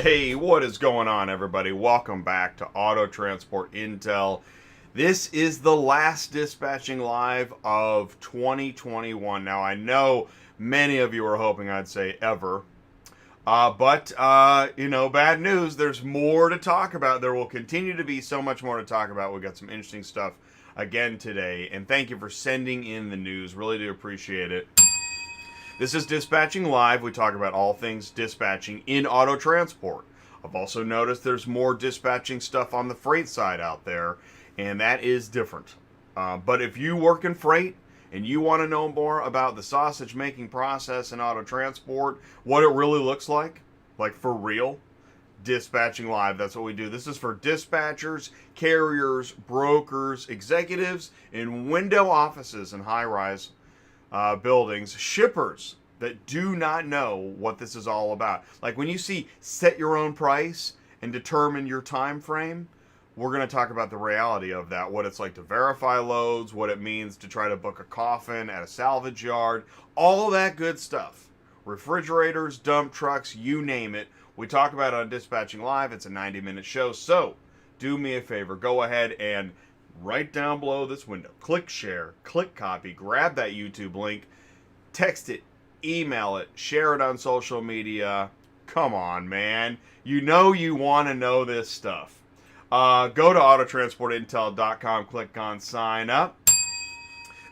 Hey, what is going on, everybody? Welcome back to Auto Transport Intel. This is the last dispatching live of 2021. Now, I know many of you are hoping I'd say ever, but bad news. There's more to talk about. There will continue to be so much more to talk about. We've got some interesting stuff again today, and thank you for sending in the news. Really do appreciate it. This is Dispatching Live. We talk about all things dispatching in auto transport. I've also noticed there's more dispatching stuff on the freight side out there, and that is different. But if you work in freight and you want to know more about the sausage making process in auto transport, what it really looks like for real, Dispatching Live, that's what we do. This is for dispatchers, carriers, brokers, executives in window offices and high-rise buildings, shippers that do not know what this is all about. Like when you see set your own price and determine your time frame, we're going to talk about the reality of that, what it's like to verify loads, what it means to try to book a coffin at a salvage yard, all that good stuff. Refrigerators, dump trucks, you name it. We talk about it on Dispatching Live. It's a 90-minute show, so do me a favor. Go ahead and right down below this window, click share, click copy, grab that YouTube link, text it, email it, share it on social media. Come on, man. You know you want to know this stuff. Go to autotransportintel.com, click on sign up.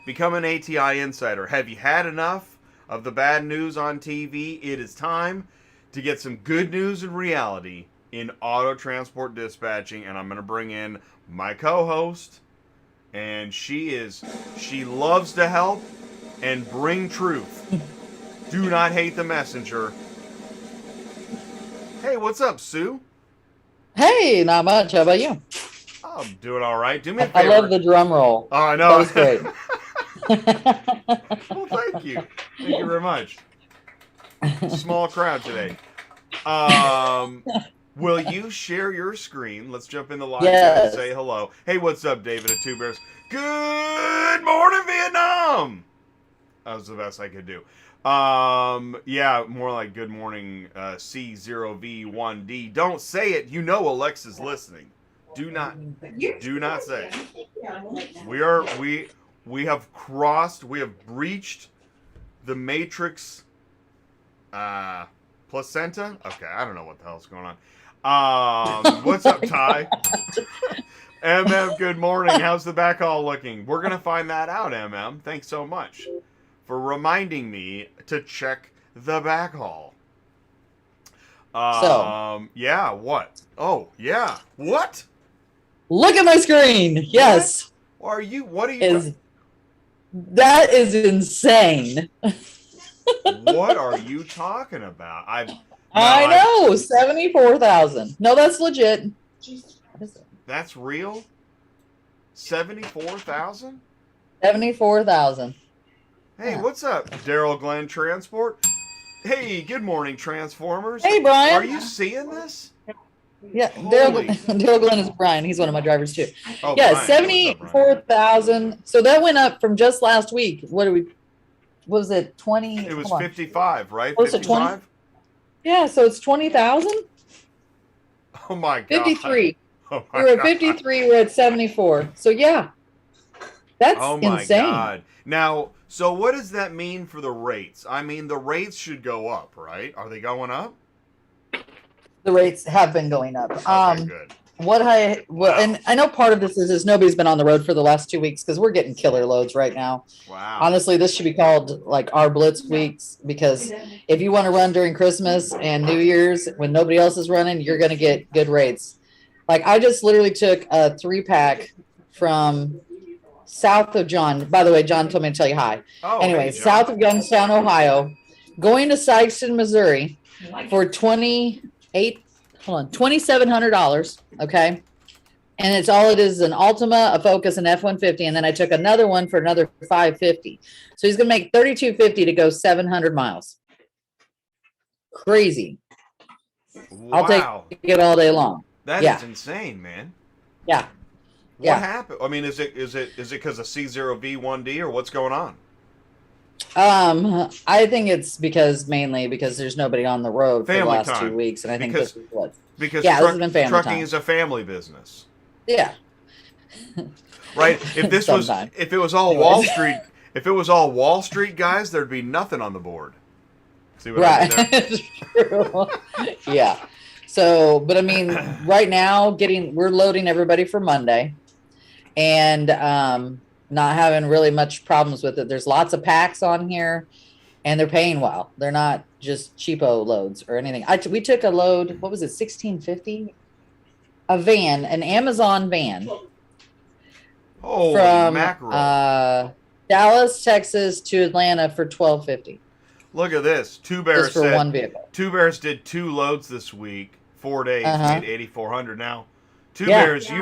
Become an ATI insider. Have you had enough of the bad news on TV? It is time to get some good news and reality in auto transport dispatching, and I'm going to bring in my co-host, and she loves to help and bring truth. Do not hate the messenger. Hey, what's up, Sue? Hey, not much. How about you? I'm doing all right. Do me a favor. I love the drum roll. Oh, I know. That was great. Well, thank you. Thank you very much. Small crowd today. Will you share your screen? Let's jump in the live chat and say hello. Hey, what's up, David at Two Bears? Good morning, Vietnam! That was the best I could do. Yeah, more like good morning, C0V1D. Don't say it. You know Alexa's listening. Do not say it. We have breached the Matrix, placenta? Okay, I don't know what the hell's going on. What's up, Ty? MM, good morning. How's the backhaul looking? We're going to find that out, MM. Thanks so much for reminding me to check the backhaul. Yeah, what? Oh, yeah. What? Look at my screen. Yes. What are you? That is insane. What are you talking about? I know, 74,000. No, that's legit. That's real? 74,000? 74,000. Hey, what's up, Daryl Glenn Transport? Hey, good morning, Transformers. Hey, Brian. Are you seeing this? Yeah, Daryl Glenn is Brian. He's one of my drivers too. Oh, yeah, Brian. 74,000. So that went up from just last week. What was it, 20? It was 55, right? Was it 20? Yeah, so it's 20,000? Oh, my God. 53. Oh We were at 53, we're at 74. So, yeah. That's oh my insane. God. Now, so what does that mean for the rates? I mean, the rates should go up, right? Are they going up? The rates have been going up. Okay, good. And I know part of this is nobody's been on the road for the last 2 weeks because we're getting killer loads right now. Wow. Honestly, this should be called like our Blitz weeks, because if you want to run during Christmas and New Year's when nobody else is running, you're going to get good rates. Like I just literally took a 3-pack from south of John. By the way, John told me to tell you hi. Oh, anyway, hey, John. South of Youngstown, Ohio, going to Sykeston, Missouri for $2,700. Okay. And it's all it is an Altima, a Focus, an F-150. And then I took another one for another $550. So he's going to make $3,250 to go 700 miles. Crazy. Wow. I'll take it all day long. That is insane, man. Yeah. What happened? I mean, is it because of C0V1D or what's going on? I think it's mainly because there's nobody on the road for the Family last time. 2 weeks, and I think this Because is what. because Yeah, this has been family trucking time. is a family business. Yeah. Right? Sometime. If it was all Wall Anyways. Street, if it was all Wall Street guys, there'd be nothing on the board. See what I Right. did there? True. Yeah. So, but I mean, right now, we're loading everybody for Monday, and not having really much problems with it. There's lots of packs on here, and they're paying well. They're not just cheapo loads or anything. We took a load. What was it? 1650. A van, an Amazon van, Holy from mackerel. Dallas, Texas to Atlanta for 1250, Look at this. just for one vehicle. Two Bears did 2 loads this week, 4 days, Uh-huh. made 8,400 now. Two Yeah. Bears, are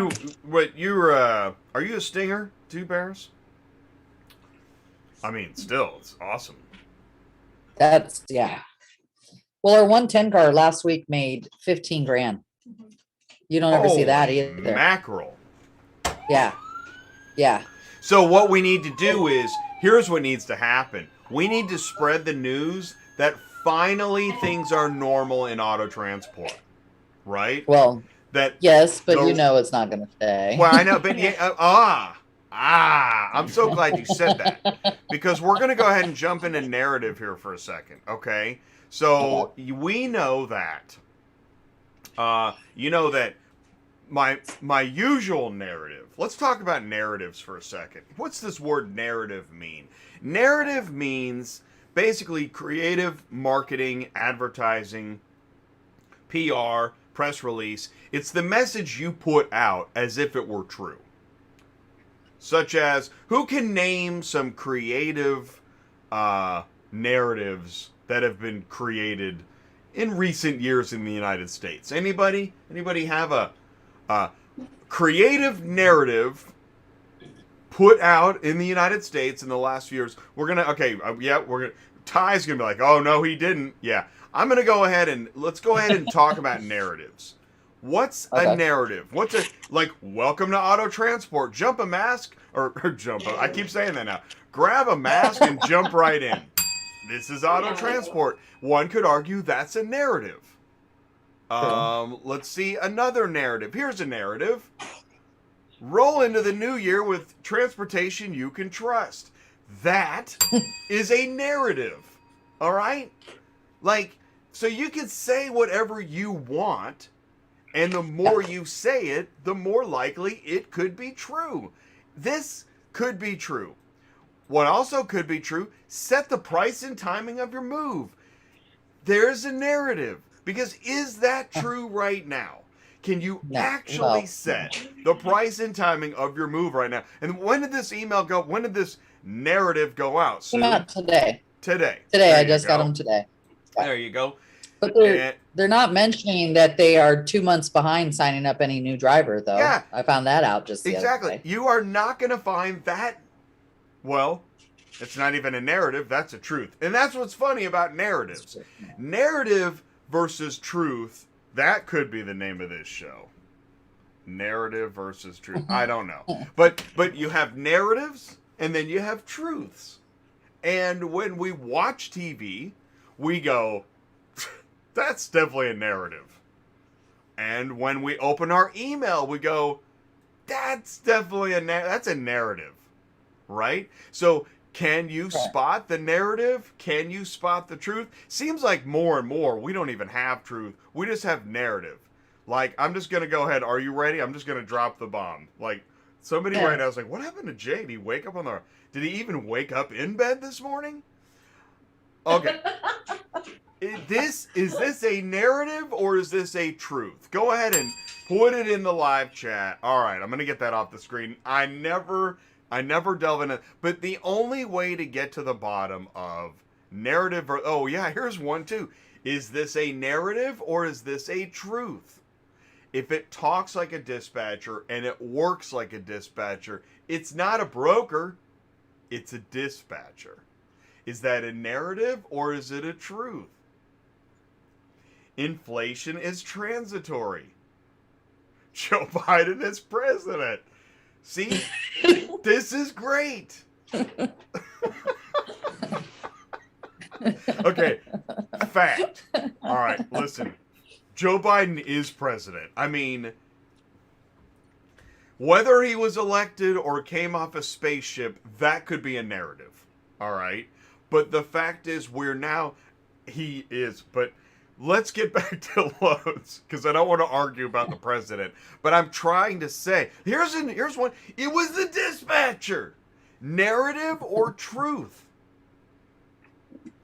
you a stinger, Two Bears? I mean, still, it's awesome. That's, yeah. Well, our 110 car last week made 15 grand. You don't ever see that Holy either. mackerel. Yeah. Yeah. So what we need to do is, here's what needs to happen. We need to spread the news that finally things are normal in auto transport, right? Well, That yes, but the- you know it's not going to stay. Well, I know, but I'm so glad you said that, because we're going to go ahead and jump into narrative here for a second, okay? So we know that, my usual narrative. Let's talk about narratives for a second. What's this word narrative mean? Narrative means basically creative marketing, advertising, PR, press release. It's the message you put out as if it were true. Such as, who can name some creative narratives that have been created in recent years in the United States? Anybody? Anybody have a creative narrative put out in the United States in the last few years? Ty's gonna be like, oh no, he didn't. Yeah, I'm gonna go ahead and let's go ahead and talk about narratives. What's a narrative? Welcome to auto transport. Jump a mask or jump. I keep saying that now. Grab a mask and jump right in. This is auto transport. One could argue that's a narrative. Let's see another narrative. Here's a narrative. Roll into the new year with transportation you can trust. That is a narrative. All right? So you can say whatever you want, and the more you say it, the more likely it could be true. This could be true. What also could be true, set the price and timing of your move. There's a narrative. Because is that true right now? Can you actually set the price and timing of your move right now? And when did this email go? When did this narrative go out? Came out today. Today. I just got them today. There you go. But they're not mentioning that they are 2 months behind signing up any new driver, though. Yeah. I found that out just the other day. You are not going to find that. Well, it's not even a narrative. That's a truth. And that's what's funny about narratives. Narrative versus truth. That could be the name of this show. Narrative versus truth. I don't know. But you have narratives and then you have truths. And when we watch TV, we go, that's definitely a narrative. And when we open our email, we go, that's definitely that's a narrative. Right? So can you spot the narrative? Can you spot the truth? Seems like more and more we don't even have truth. We just have narrative. I'm just going to go ahead. Are you ready? I'm just going to drop the bomb. Somebody right now was like, what happened to Jay? Did he wake up did he even wake up in bed this morning? Okay. Is this a narrative or is this a truth? Go ahead and put it in the live chat. All right, I'm going to get that off the screen. I never delve into, but the only way to get to the bottom of narrative, here's one too. Is this a narrative or is this a truth? If it talks like a dispatcher and it works like a dispatcher, it's not a broker, it's a dispatcher. Is that a narrative or is it a truth? Inflation is transitory. Joe Biden is president. See, this is great. Okay, fact. All right, listen. Joe Biden is president. I mean, whether he was elected or came off a spaceship, that could be a narrative. All right. But the fact is, he is. But let's get back to loads because I don't want to argue about the president. But I'm trying to say, here's one. It was the dispatcher. Narrative or truth?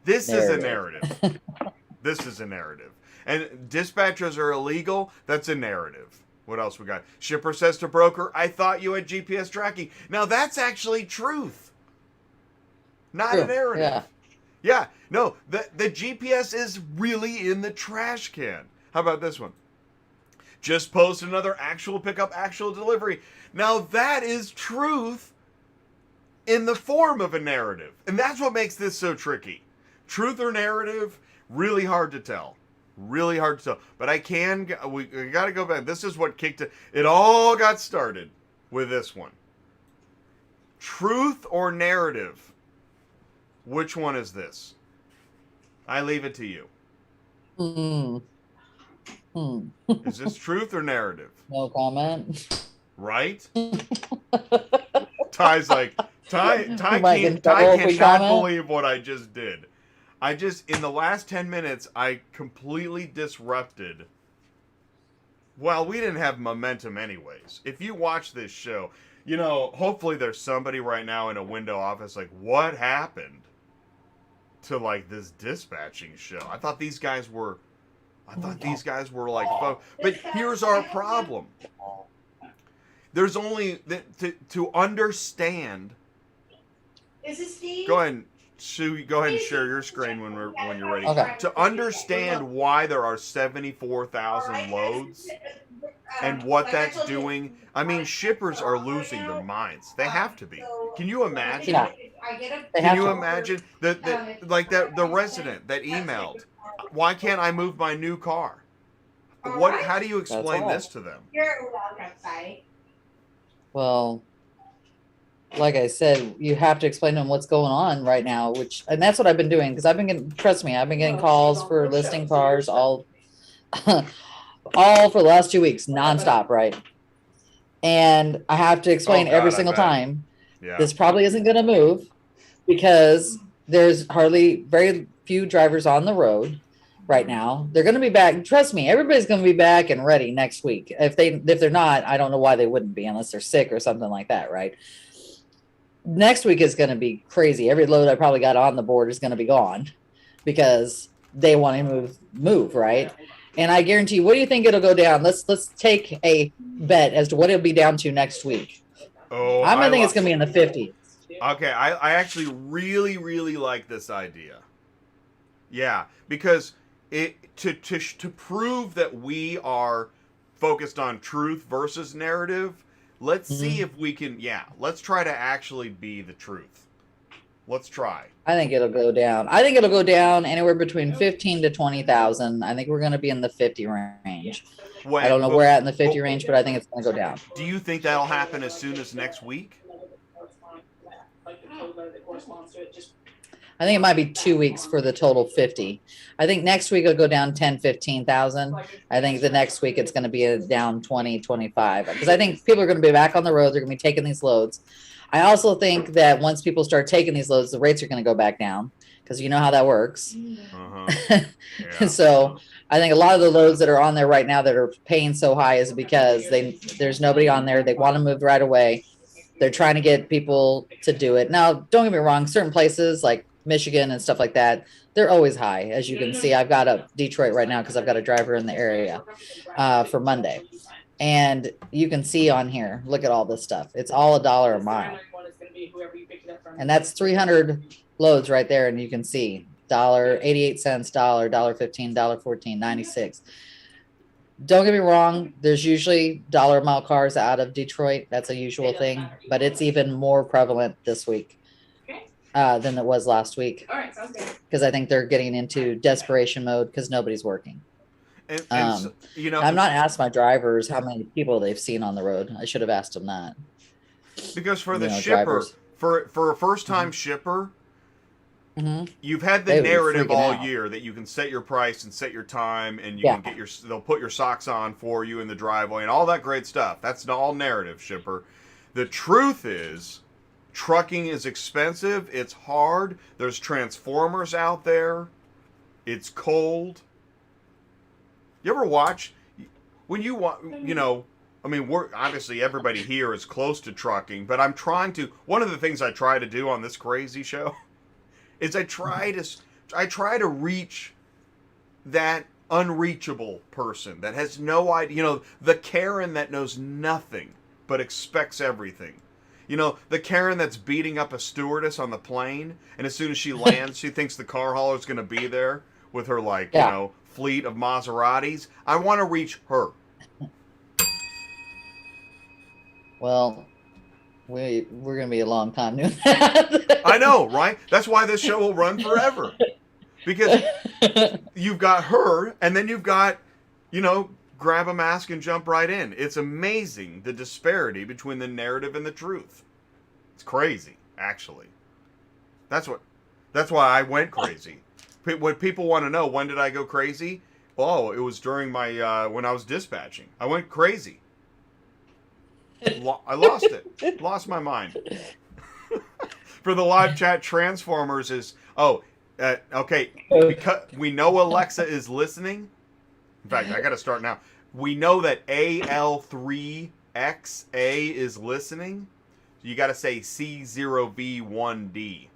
This is a narrative. This is a narrative. And dispatchers are illegal. That's a narrative. What else we got? Shipper says to broker, I thought you had GPS tracking. Now that's actually truth. Not a narrative. Yeah. Yeah. No, the GPS is really in the trash can. How about this one? Just post another actual pickup, actual delivery. Now that is truth in the form of a narrative. And that's what makes this so tricky. Truth or narrative, really hard to tell. Really hard to tell. But we got to go back. This is what kicked it. It all got started with this one. Truth or narrative? Which one is this? I leave it to you. Is this truth or narrative? No comment. Right? Ty's like, Ty cannot believe what I just did. In the last 10 minutes, I completely disrupted. Well, we didn't have momentum anyways. If you watch this show, hopefully there's somebody right now in a window office like, what happened to like this dispatching show? I thought these guys were like, but here's our problem. There's only to understand. Is this Steve? Go ahead. Sue, go ahead and share your screen when you're ready. Okay. To understand why there are 74,000 loads and what that's doing, I mean, shippers are losing their minds. They have to be. Can you imagine? Yeah. Can you imagine the resident that emailed? Why can't I move my new car? How do you explain this to them? You're welcome, Ty. Well, like I said, you have to explain to them what's going on right now, and that's what I've been doing because trust me, I've been getting calls for listing cars all for the last 2 weeks, nonstop, right? And I have to explain every single time, this probably isn't going to move because there's very few drivers on the road right now. They're going to be back. Trust me, everybody's going to be back and ready next week. If they're not, I don't know why they wouldn't be unless they're sick or something like that, right? Next week is going to be crazy. Every load I probably got on the board is going to be gone because they want to move, right? And I guarantee you, what do you think it'll go down? Let's take a bet as to what it'll be down to next week. Oh, I'm going to think it's going to be in the 50s. Okay, I actually really, really like this idea. Yeah, because to prove that we are focused on truth versus narrative, let's see if we can, let's try to actually be the truth. Let's try. I think it'll go down. I think it'll go down anywhere between 15 to 20,000. I think we're going to be in the 50 range. I don't know where we're at in the 50 range, but I think it's going to go down. Do you think that'll happen as soon as next week? I think it might be 2 weeks for the total 50. I think next week it'll go down 10, 15,000. I think the next week it's going to be down 20, 25. Because I think people are going to be back on the road. They're going to be taking these loads. I also think that once people start taking these loads, the rates are going to go back down because you know how that works. So I think a lot of the loads that are on there right now that are paying so high is because there's nobody on there. They want to move right away. They're trying to get people to do it. Now, don't get me wrong. Certain places like Michigan and stuff like that, they're always high. As you can see, I've got a Detroit right now because I've got a driver in the area for Monday. And you can see on here, look at all this stuff. It's all $1 a mile. And that's 300 loads right there. And you can see $1.88, $1.15, $1.14, 96. Don't get me wrong. There's usually $1 a mile cars out of Detroit. That's a usual thing, but it's even more prevalent this week than it was last week. All right, sounds good. Because I think they're getting into desperation mode because nobody's working. And I've not asked my drivers how many people they've seen on the road. I should have asked them that. Because for the shipper, drivers. for a first-time shipper, You've had the They were narrative freaking all out. year that you can set your price and set your time, and you Yeah. can get they'll put your socks on for you in the driveway and all that great stuff. That's all narrative, shipper. The truth is, trucking is expensive. It's hard. There's transformers out there. It's cold. You ever watch when you want, I mean, we're obviously everybody here is close to trucking, but I'm trying to. One of the things I try to do on this crazy show is I try to reach that unreachable person that has no idea. The Karen that knows nothing but expects everything. The Karen that's beating up a stewardess on the plane, and as soon as she lands, she thinks the car hauler's going to be there with her fleet of Maseratis. I want to reach her. Well, we're going to be a long time doing that. I know, right? That's why this show will run forever. Because you've got her, and then you've got, grab a mask and jump right in. It's amazing, the disparity between the narrative and the truth. It's crazy, actually. That's why I went crazy. What people want to know, when did I go crazy? Oh, it was during my, when I was dispatching. I went crazy. I lost it. Lost my mind. For the live chat, Transformers is... okay. Because we know Alexa is listening. In fact, I got to start now. We know that AL3XA is listening. You got to say C0V1D.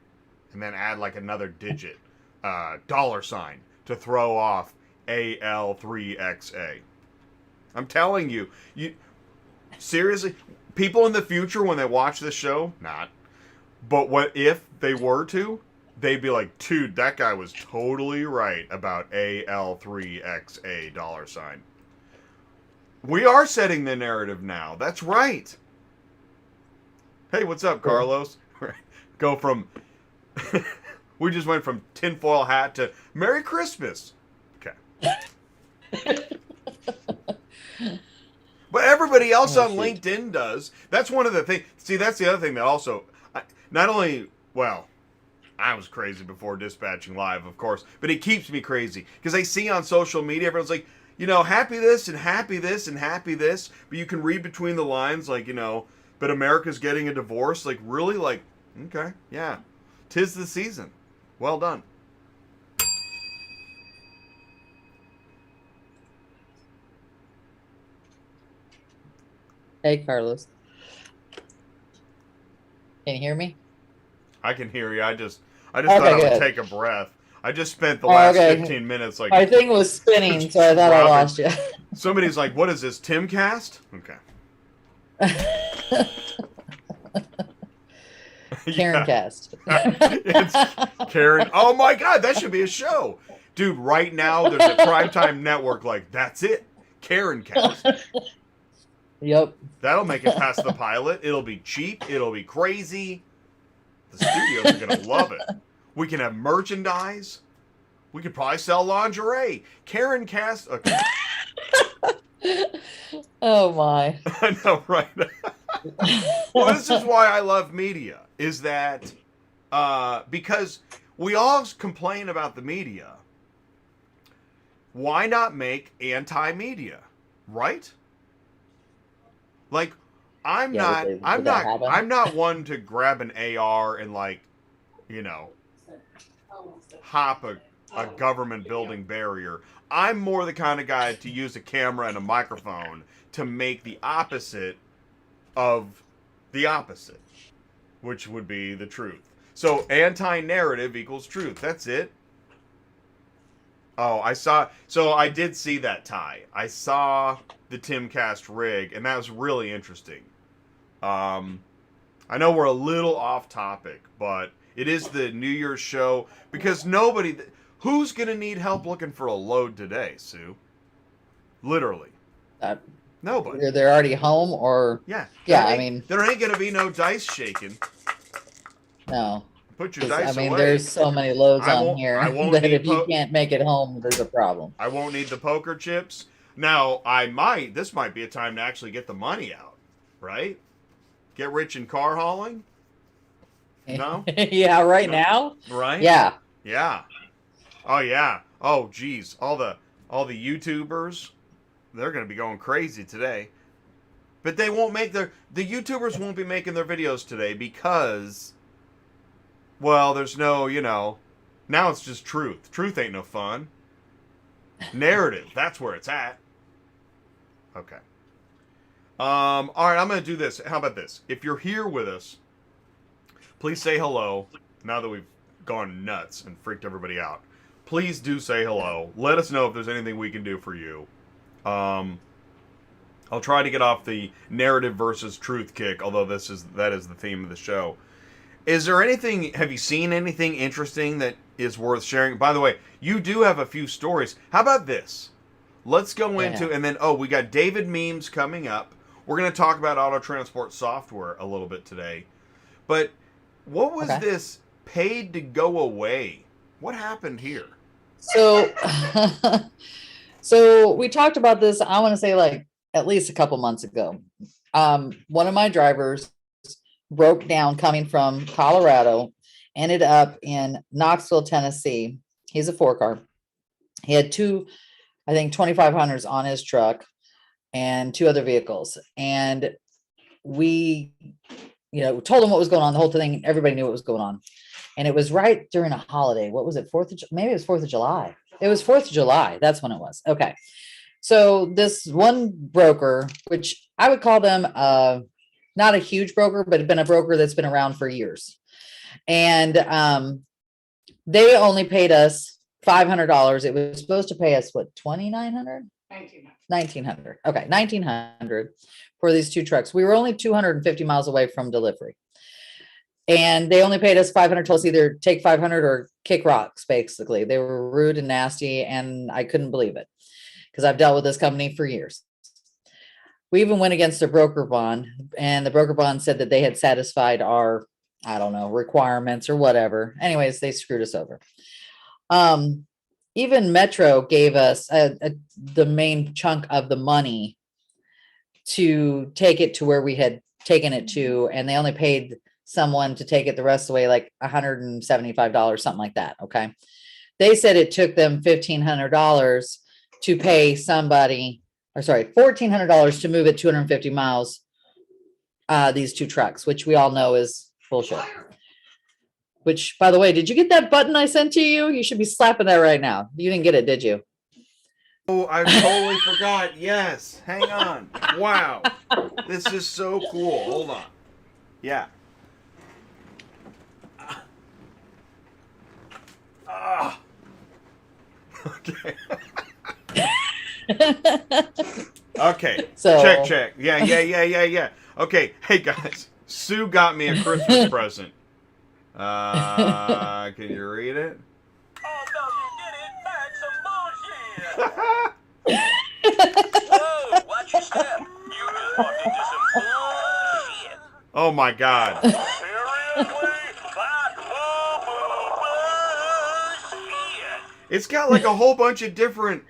And then add like another digit. $sign to throw off AL3XA. I'm telling you. Seriously, people in the future when they watch this show, not. But what if they were to? They'd be like, dude, that guy was totally right about AL3XA $sign. We are setting the narrative now. That's right. Hey, what's up, Carlos? Go from... we just went from tinfoil hat to Merry Christmas. Okay. But everybody else on LinkedIn does. That's one of the things. See, that's the other thing that also... not only... Well... I was crazy before dispatching live, of course, but it keeps me crazy because I see on social media everyone's like, happy this and happy this and happy this, but you can read between the lines like, but America's getting a divorce, like really, like, okay, yeah, 'tis the season. Well done. Hey, Carlos. Can you hear me? I can hear you. I just thought I would take a breath. I just spent the last 15 minutes like... My thing was spinning, so I thought I lost you. Somebody's like, what is this, Timcast? Okay. Karen Cast. It's Karen. Oh my God, that should be a show. Dude, right now there's a primetime network like, that's it. Karen Cast. Yep. That'll make it past the pilot. It'll be cheap. It'll be crazy. The studios are going to love it. We can have merchandise. We could probably sell lingerie. Karen Cast. Okay. Oh, my. I know, right? Well, this is why I love media, is that because we all complain about the media. Why not make anti-media, right? Like, I'm not one to grab an AR and hop a government building barrier. I'm more the kind of guy to use a camera and a microphone to make the opposite of the opposite, which would be the truth. So anti-narrative equals truth. That's it. Oh, I did see that tie. I saw the Timcast rig, and that was really interesting. I know we're a little off topic, but it is the New Year's show because who's going to need help looking for a load today, Sue? Literally. Nobody. They're already home or... Yeah. Yeah, there ain't going to be no dice shaking. No. Put your dice away. There's so many loads on here that if you can't make it home, there's a problem. I won't need the poker chips. Now, this might be a time to actually get the money out, right? Get rich in car hauling. No? Yeah, right now? Right? Yeah. Yeah. Oh yeah. Oh geez. All the YouTubers, they're gonna be going crazy today. But they won't make the YouTubers won't be making their videos today because, well, there's no, now it's just truth. Truth ain't no fun. Narrative, that's where it's at. Okay. All right, I'm gonna do this. How about this? If you're here with us, please say hello. Now that we've gone nuts and freaked everybody out, please do say hello. Let us know if there's anything we can do for you. I'll try to get off the narrative versus truth kick, although that is the theme of the show. Is there anything, have you seen anything interesting that is worth sharing? By the way, you do have a few stories. How about this? Let's go into, and then, we got David memes coming up. We're going to talk about auto transport software a little bit today. But what was this paid to go away? What happened here? So, so we talked about this, I want to say like at least a couple months ago. One of my drivers broke down coming from Colorado, ended up in Knoxville, Tennessee. He's a 4-car. He had two, I think, 2500s on his truck and 2 other vehicles. And we, told him what was going on, the whole thing. Everybody knew what was going on. And it was right during a holiday. What was it? Maybe it was 4th of July. It was 4th of July. That's when it was. Okay. So this one broker, which I would call them, not a huge broker, but had been a broker that's been around for years. And they only paid us $500. It was supposed to pay us, what, $2,900? $1,900. Okay, $1,900 for these 2 trucks. We were only 250 miles away from delivery. And they only paid us $500, told us either take $500 or kick rocks, basically. They were rude and nasty, and I couldn't believe it because I've dealt with this company for years. We even went against a broker bond, and the broker bond said that they had satisfied our, I don't know, requirements or whatever. Anyways, they screwed us over. Even Metro gave us the main chunk of the money to take it to where we had taken it to, and they only paid someone to take it the rest of the way, like $175, something like that. Okay. They said it took them $1,500 to pay somebody, or sorry, $1,400 to move it 250 miles, these 2 trucks, which we all know is bullshit. Which, by the way, did you get that button I sent to you? You should be slapping that right now. You didn't get it, did you? Oh, I totally forgot. Yes. Hang on. Wow. This is so cool. Hold on. Yeah. Okay. Okay. So Check. Yeah. Okay. Hey guys, Sue got me a Christmas present. Can you read it? Oh, no, you didn't. That's some bullshit. Whoa, watch your step. You just walked into some bullshit. Oh my God. Seriously? It's got like a whole bunch of different.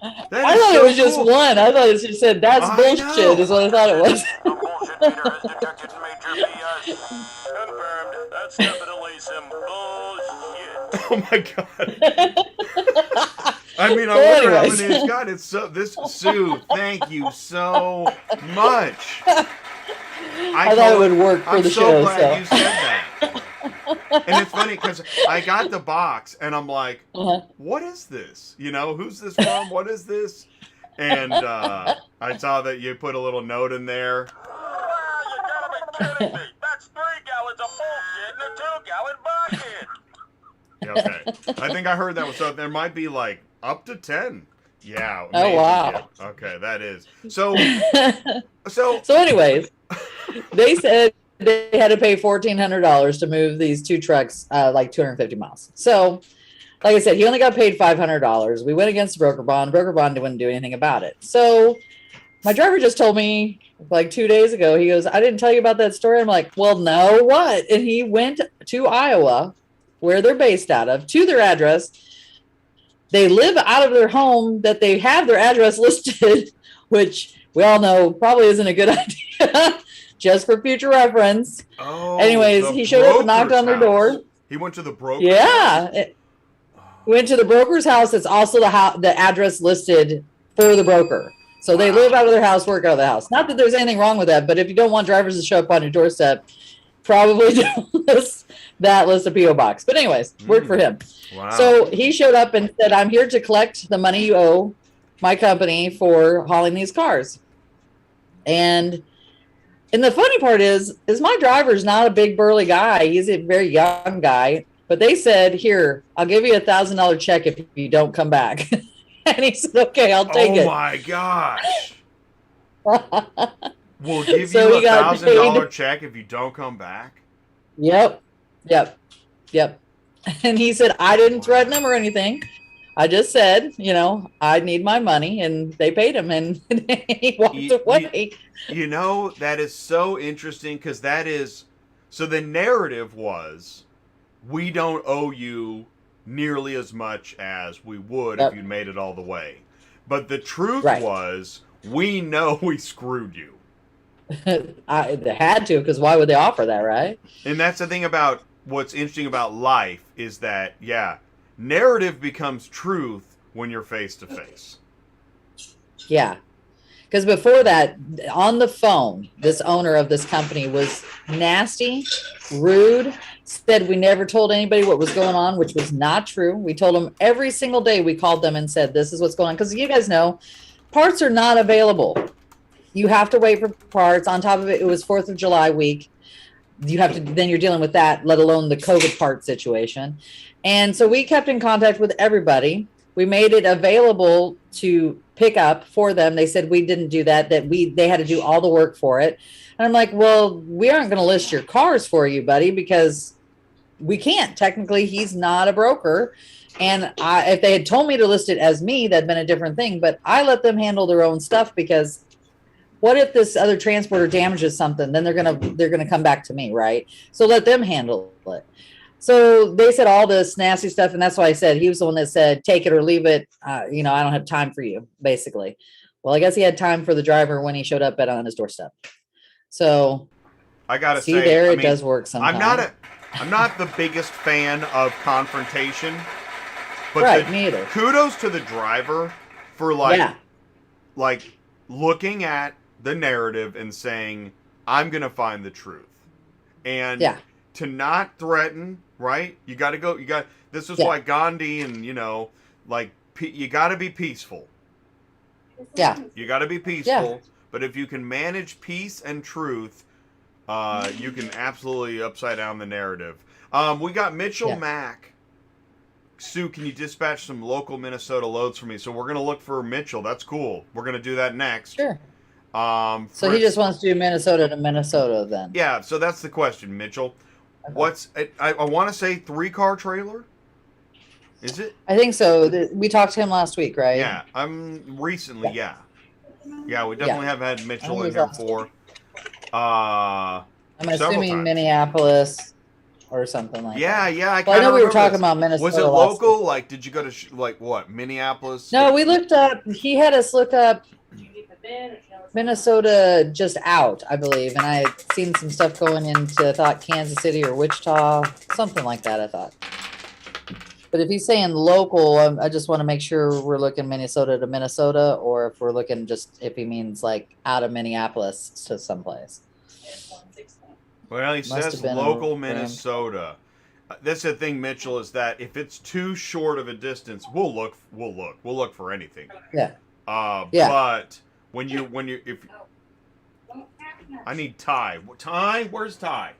That I is thought so it was just cool. one. I thought it just said that's I bullshit know. is what I thought it was. A bullshit meter has detected major BS. Confirmed. That's definitely some bullshit. Oh my God. I mean, I So wonder how anyways. many it's got. It's so this Sue. Thank you so much. I thought it would work for I'm the so show. glad So you said that. And it's funny because I got the box and I'm like, what is this? Who's this from? What is this? And I saw that you put a little note in there. Wow, you gotta be kidding me. That's 3 gallons of bullshit in a 2-gallon bucket. Okay. I think I heard that was so there might be like up to 10. Yeah. Oh, maybe. wow. Yeah. Okay, that is. So so anyways, they said they had to pay $1,400 to move these 2 trucks like 250 miles. So like I said, he only got paid $500. We went against the broker bond. Broker bond wouldn't do anything about it. So my driver just told me like 2 days ago, he goes, I didn't tell you about that story. I'm like, well, no, what? And he went to Iowa, where they're based out of, to their address. They live out of their home that they have their address listed, which we all know probably isn't a good idea. just for future reference. Oh, Anyways, the he showed up and knocked broker's on their house. door. He went to the broker's Yeah. house? He went to the broker's house. It's also the address listed for the broker. So they live out of their house, work out of the house. Not that there's anything wrong with that, but if you don't want drivers to show up on your doorstep, probably don't list that list of P.O. box. But anyways, worked for him. Wow. So he showed up and said, I'm here to collect the money you owe my company for hauling these cars. And the funny part is my driver's not a big burly guy. He's a very young guy. But they said, here, I'll give you $1,000 check if you don't come back. And he said, okay, I'll take it. Oh my gosh. We'll give So you he got $1,000 check if you don't come back. Yep. And he said, I didn't threaten him or anything. I just said, I need my money, and they paid him, and he walked away. That is so interesting, because so the narrative was, we don't owe you nearly as much as we would if you made it all the way. But the truth was, we know we screwed you. They had to, because why would they offer that, right? And that's the thing about what's interesting about life is that, narrative becomes truth when you're face to face. Yeah. Because before that, on the phone, this owner of this company was nasty, rude, said we never told anybody what was going on, which was not true. We told them every single day. We called them and said, this is what's going on. Because you guys know, parts are not available. You have to wait for parts. On top of it, it was 4th of July week. Then you're dealing with that, let alone the COVID part situation. And so we kept in contact with everybody. We made it available to pick up for them. They said we didn't do that they had to do all the work for it. And I'm like, well, we aren't going to list your cars for you, buddy, because we can't. Technically, he's not a broker. And if they had told me to list it as me, that'd been a different thing. But I let them handle their own stuff, because what if this other transporter damages something? Then they're gonna come back to me, right? So let them handle it. So they said all this nasty stuff, and that's why I said he was the one that said, take it or leave it. I don't have time for you, basically. Well, I guess he had time for the driver when he showed up on his doorstep. So I gotta say, it does work sometimes. I'm not the biggest fan of confrontation, but me either. Kudos to the driver for looking at the narrative and saying, I'm gonna find the truth, and to not threaten. Right? You got to go. This is why Gandhi and you got to be peaceful. Yeah. You got to be peaceful. Yeah. But if you can manage peace and truth, you can absolutely upside down the narrative. We got Mitchell Mack. Sue, can you dispatch some local Minnesota loads for me? So we're going to look for Mitchell. That's cool. We're going to do that next. Sure. So he just wants to do Minnesota to Minnesota then. Yeah, so that's the question, Mitchell. Okay. I want to say 3-car trailer? Is it? I think so. We talked to him last week, right? Yeah, recently, yeah. Yeah, we definitely have had Mitchell in here before. I'm assuming times. Minneapolis or something like that. Yeah. I know we were talking about Minnesota. Was it local? Like, did you go to what? Minneapolis? No, we looked up. He had us look up Minnesota just out, I believe, and I had seen some stuff going into Kansas City or Wichita, something like that. I thought. But if he's saying local, I just want to make sure we're looking Minnesota to Minnesota, or if we're looking if he means like out of Minneapolis to someplace. Well, he says local Minnesota. That's the thing, Mitchell, is that if it's too short of a distance, we'll look for anything. Yeah. But if I need Ty. Ty, where's Ty?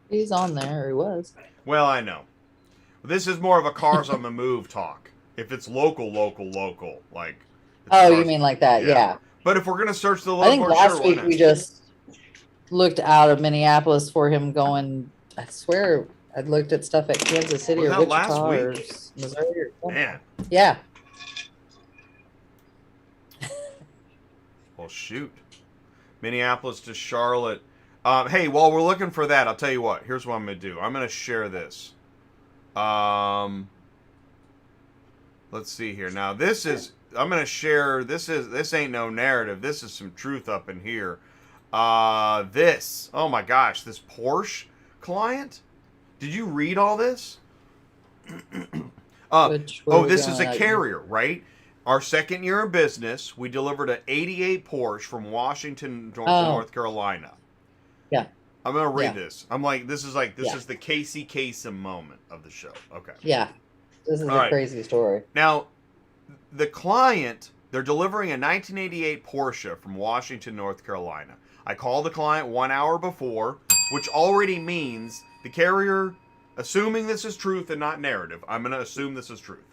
He's on there, or he was. Well, I know. This is more of a cars on the move talk. If it's local, like. Oh, you mean like that? Yeah. But if we're gonna search the local, I think last week we just looked out of Minneapolis for him going. I swear, I looked at stuff at Kansas City or Wichita or Missouri or something. Man. Yeah. Well, shoot. Minneapolis to Charlotte. Hey, while we're looking for that, I'll tell you what. Here's what I'm going to do. I'm going to share this. Let's see here. Now, this is gonna share. This ain't no narrative. This is some truth up in here. Oh my gosh, this Porsche client. Did you read all this? This is a carrier, right? Our second year in business, we delivered an '88 Porsche from Washington, North Carolina. Yeah. I'm gonna read this. This is the Casey Kasem moment of the show. Okay. Yeah. This is a crazy story. Now, the client, they're delivering a 1988 Porsche from Washington, North Carolina. I called the client 1 hour before, which already means the carrier, assuming this is truth and not narrative, I'm going to assume this is truth.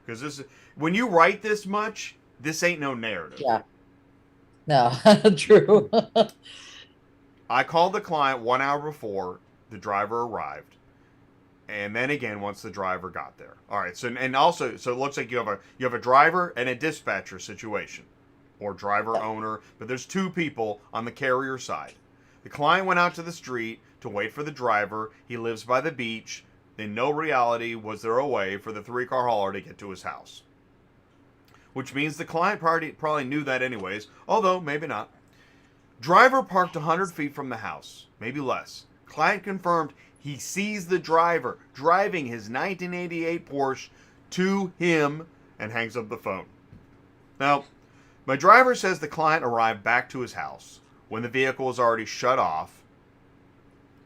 Because when you write this much, this ain't no narrative. Yeah. No, true. I called the client 1 hour before the driver arrived. And then again, once the driver got there. All right. So it looks like you have a driver and a dispatcher situation, or driver owner. But there's two people on the carrier side. The client went out to the street to wait for the driver. He lives by the beach. In no reality was there a way for the 3-car hauler to get to his house, which means the client probably knew that anyways. Although maybe not. Driver parked 100 feet from the house, maybe less. Client confirmed he sees the driver driving his 1988 Porsche to him and hangs up the phone. Now, my driver says the client arrived back to his house when the vehicle was already shut off.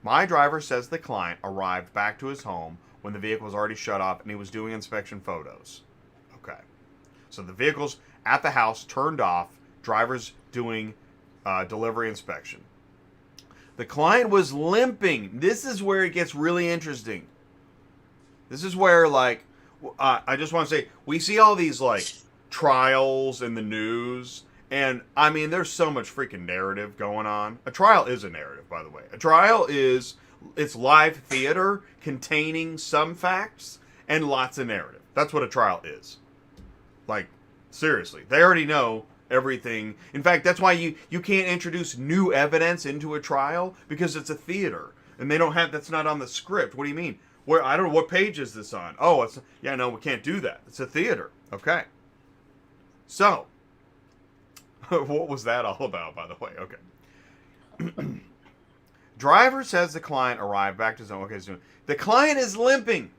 My driver says the client arrived back to his home when the vehicle was already shut off and he was doing inspection photos. Okay. So the vehicle's at the house, turned off, driver's doing delivery inspection. The client was limping. This is where it gets really interesting. This is where, I just want to say, we see all these, trials in the news. And, I mean, there's so much freaking narrative going on. A trial is a narrative, by the way. A trial it's live theater containing some facts and lots of narrative. That's what a trial is. Seriously. They already know everything. In fact, that's why you can't introduce new evidence into a trial, because it's a theater and that's not on the script. What do you mean? I don't know, what page is this on? Oh, no, we can't do that. It's a theater. Okay. So, what was that all about, by the way? Okay. Driver says the client arrived back to his home. Okay, so the client is limping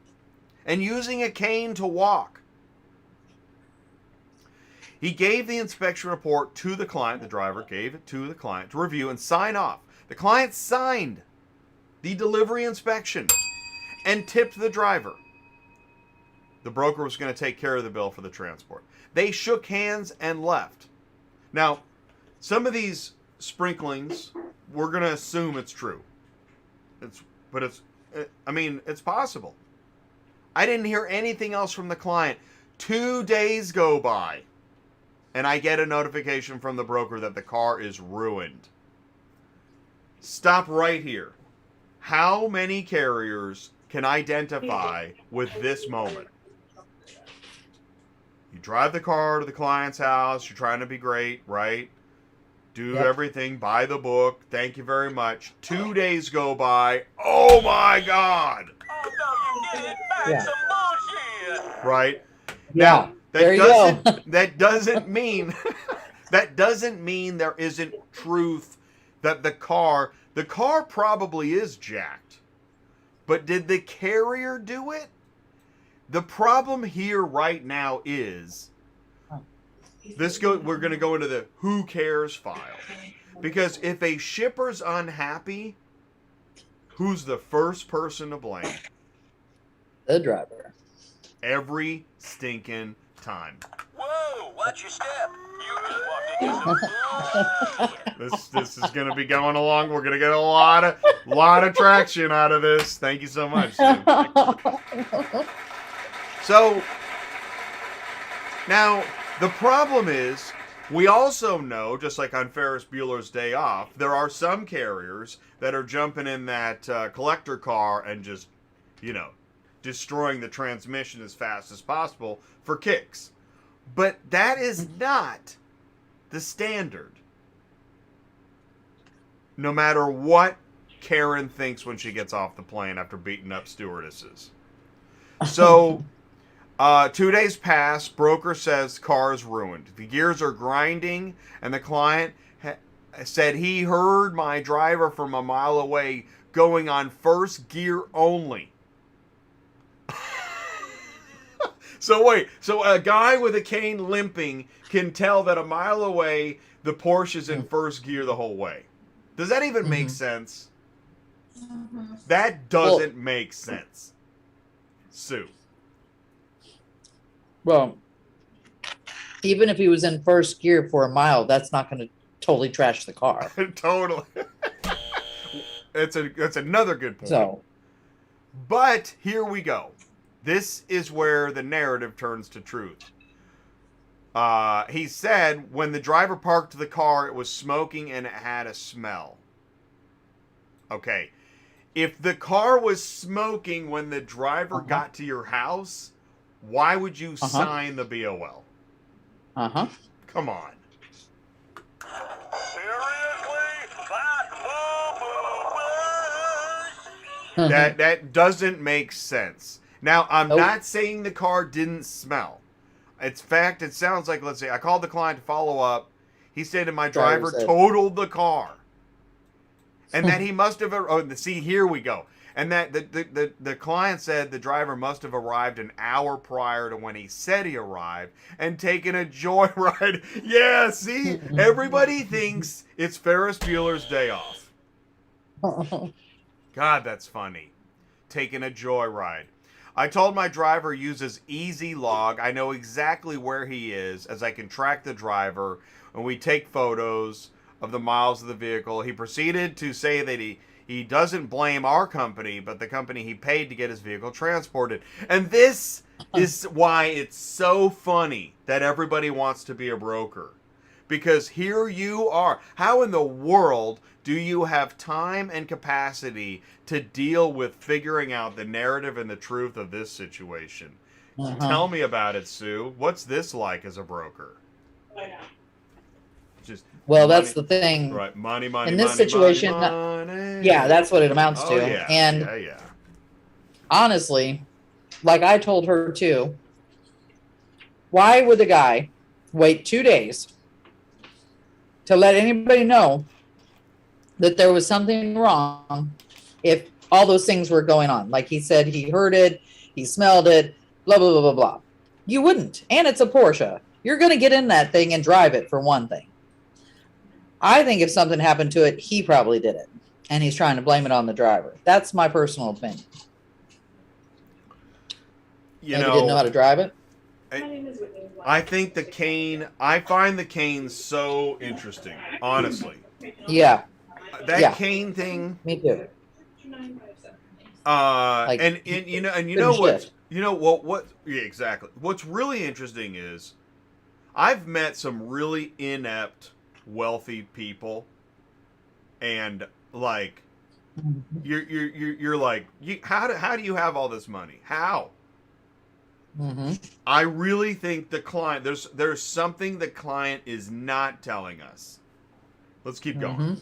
and using a cane to walk. He gave the inspection report to the client. The driver gave it to the client to review and sign off. The client signed the delivery inspection and tipped the driver. The broker was going to take care of the bill for the transport. They shook hands and left. Now, some of these sprinklings, we're going to assume it's true. It's possible. I didn't hear anything else from the client. 2 days go by. And I get a notification from the broker that the car is ruined. Stop right here. How many carriers can identify with this moment? You drive the car to the client's house. You're trying to be great, right? Do everything by the book. Thank you very much. 2 days go by. Oh my God! Oh no, you did it! That's some bullshit! Right? Yeah. Now, There you go. That doesn't mean there isn't truth that the car probably is jacked. But did the carrier do it? The problem here right now is we're going to go into the who cares file. Because if a shipper's unhappy, who's the first person to blame? The driver. Every stinking time. Whoa, watch your step. You just walked into some This is going to be going along. We're going to get a lot of traction out of this. Thank you so much. So now the problem is, we also know, just like on Ferris Bueller's Day Off, there are some carriers that are jumping in that collector car and just, destroying the transmission as fast as possible for kicks. But that is not the standard. No matter what Karen thinks when she gets off the plane after beating up stewardesses. So, 2 days pass. Broker says car is ruined. The gears are grinding, and the client said he heard my driver from a mile away going on first gear only. So wait, so a guy with a cane limping can tell that a mile away the Porsche is in first gear the whole way. Does that even make sense? That doesn't make sense. Sue. Well, even if he was in first gear for a mile, that's not going to totally trash the car. Totally. That's another good point. So, but here we go. This is where the narrative turns to truth. He said when the driver parked the car, it was smoking and it had a smell. Okay. If the car was smoking when the driver got to your house, why would you sign the BOL? Come on. That doesn't make sense. Now, I'm not saying the car didn't smell. In fact, it sounds like, let's say, I called the client to follow up. He stated my driver totaled the car. And that he must have, see, here we go. And that the client said the driver must have arrived an hour prior to when he said he arrived and taken a joyride. Yeah, see, everybody thinks it's Ferris Bueller's Day Off. God, that's funny. Taking a joyride. I told my driver uses Easy Log. I know exactly where he is as I can track the driver and we take photos of the miles of the vehicle. He proceeded to say that he doesn't blame our company, but the company he paid to get his vehicle transported. And this is why it's so funny that everybody wants to be a broker. Because here you are. How in the world do you have time and capacity to deal with figuring out the narrative and the truth of this situation? Tell me about it, Sue. What's this like as a broker? Just well, that's the thing. Right, money, in this situation, money. Yeah, that's what it amounts to. Yeah. And honestly, like I told her too, why would the guy wait 2 days to let anybody know that there was something wrong if all those things were going on? Like he said, he heard it, he smelled it, blah, blah, blah, blah, blah. You wouldn't. And it's a Porsche. You're going to get in that thing and drive it for one thing. I think if something happened to it, he probably did it. And he's trying to blame it on the driver. That's my personal opinion. You Maybe didn't know how to drive it. I think the cane, I find the cane so interesting, honestly. Yeah. That cane thing. Me too. And you know what, yeah, exactly. What's really interesting is I've met some really inept wealthy people, and like you're like, how do you have all this money? How? I really think the client, there's something the client is not telling us. Let's keep going.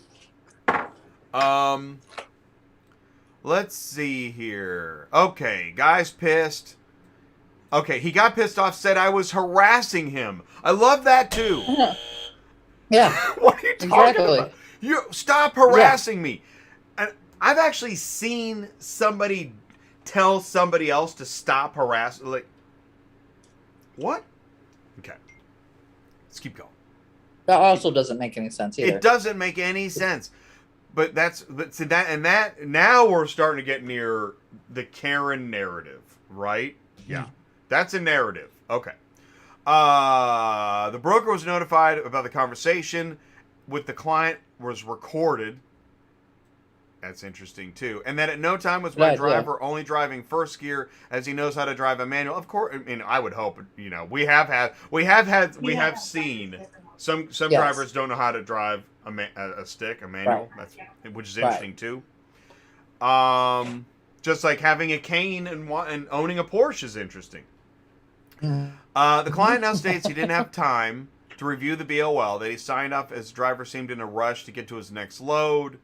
Let's see here. Okay, guy's pissed. Okay, he got pissed off, said I was harassing him. I love that too. Yeah. What are you talking about? You stop harassing me. And I've actually seen somebody tell somebody else to stop harassing. Like, what? Okay, let's keep going. That also doesn't make any sense either. It doesn't make any sense. But now we're starting to get near the Karen narrative, right? Yeah. That's a narrative. Okay. The broker was notified about the conversation with the client was recorded. That's interesting too. And that at no time was my driver only driving first gear, as he knows how to drive a manual. Of course, I mean, I would hope, we have seen some drivers don't know how to drive a stick, a manual. Right. Which is interesting too. Just like having a cane and owning a Porsche is interesting. The client now states he didn't have time to review the BOL, that he signed off as driver seemed in a rush to get to his next load.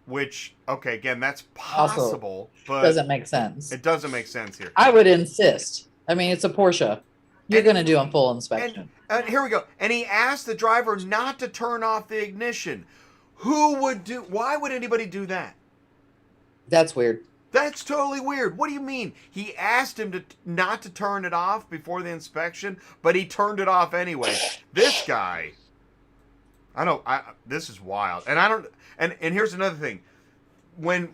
Which, okay, again, that's possible, but doesn't make sense. It doesn't make sense here. I would insist I mean, it's a Porsche. You're going to do a full inspection. And here we go. And he asked the driver not to turn off the ignition. Why would anybody do that? That's weird. That's totally weird. What do you mean? He asked him not to turn it off before the inspection, but he turned it off anyway. This guy, this is wild. And here's another thing. When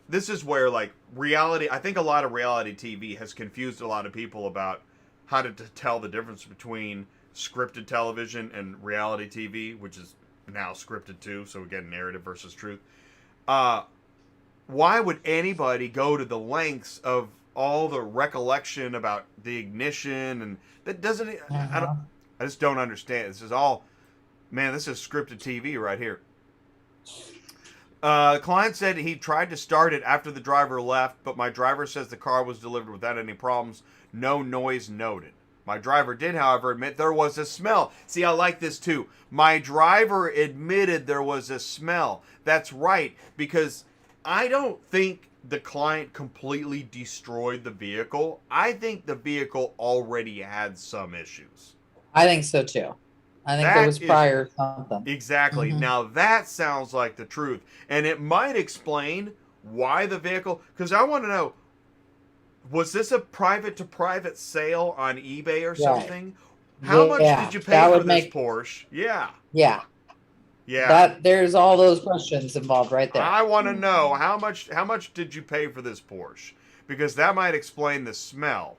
this is where like reality, I think a lot of reality TV has confused a lot of people about how to tell the difference between scripted television and reality TV, which is now scripted too, so we get narrative versus truth. Why would anybody go to the lengths of all the recollection about the ignition? And that doesn't, I just don't understand. This is all, man, this is scripted TV right here. Client said he tried to start it after the driver left, but my driver says the car was delivered without any problems. No noise noted. My driver did, however, admit there was a smell. See, I like this too. My driver admitted there was a smell. That's right, because I don't think the client completely destroyed the vehicle. I think the vehicle already had some issues. I think so too. I think there was prior something. Exactly. Mm-hmm. Now that sounds like the truth. And it might explain why the vehicle, because I want to know, was this a private to private sale on eBay or something? How much did you pay for this Porsche? Yeah. Yeah. Yeah. There's all those questions involved right there. I want to know how much did you pay for this Porsche? Because that might explain the smell.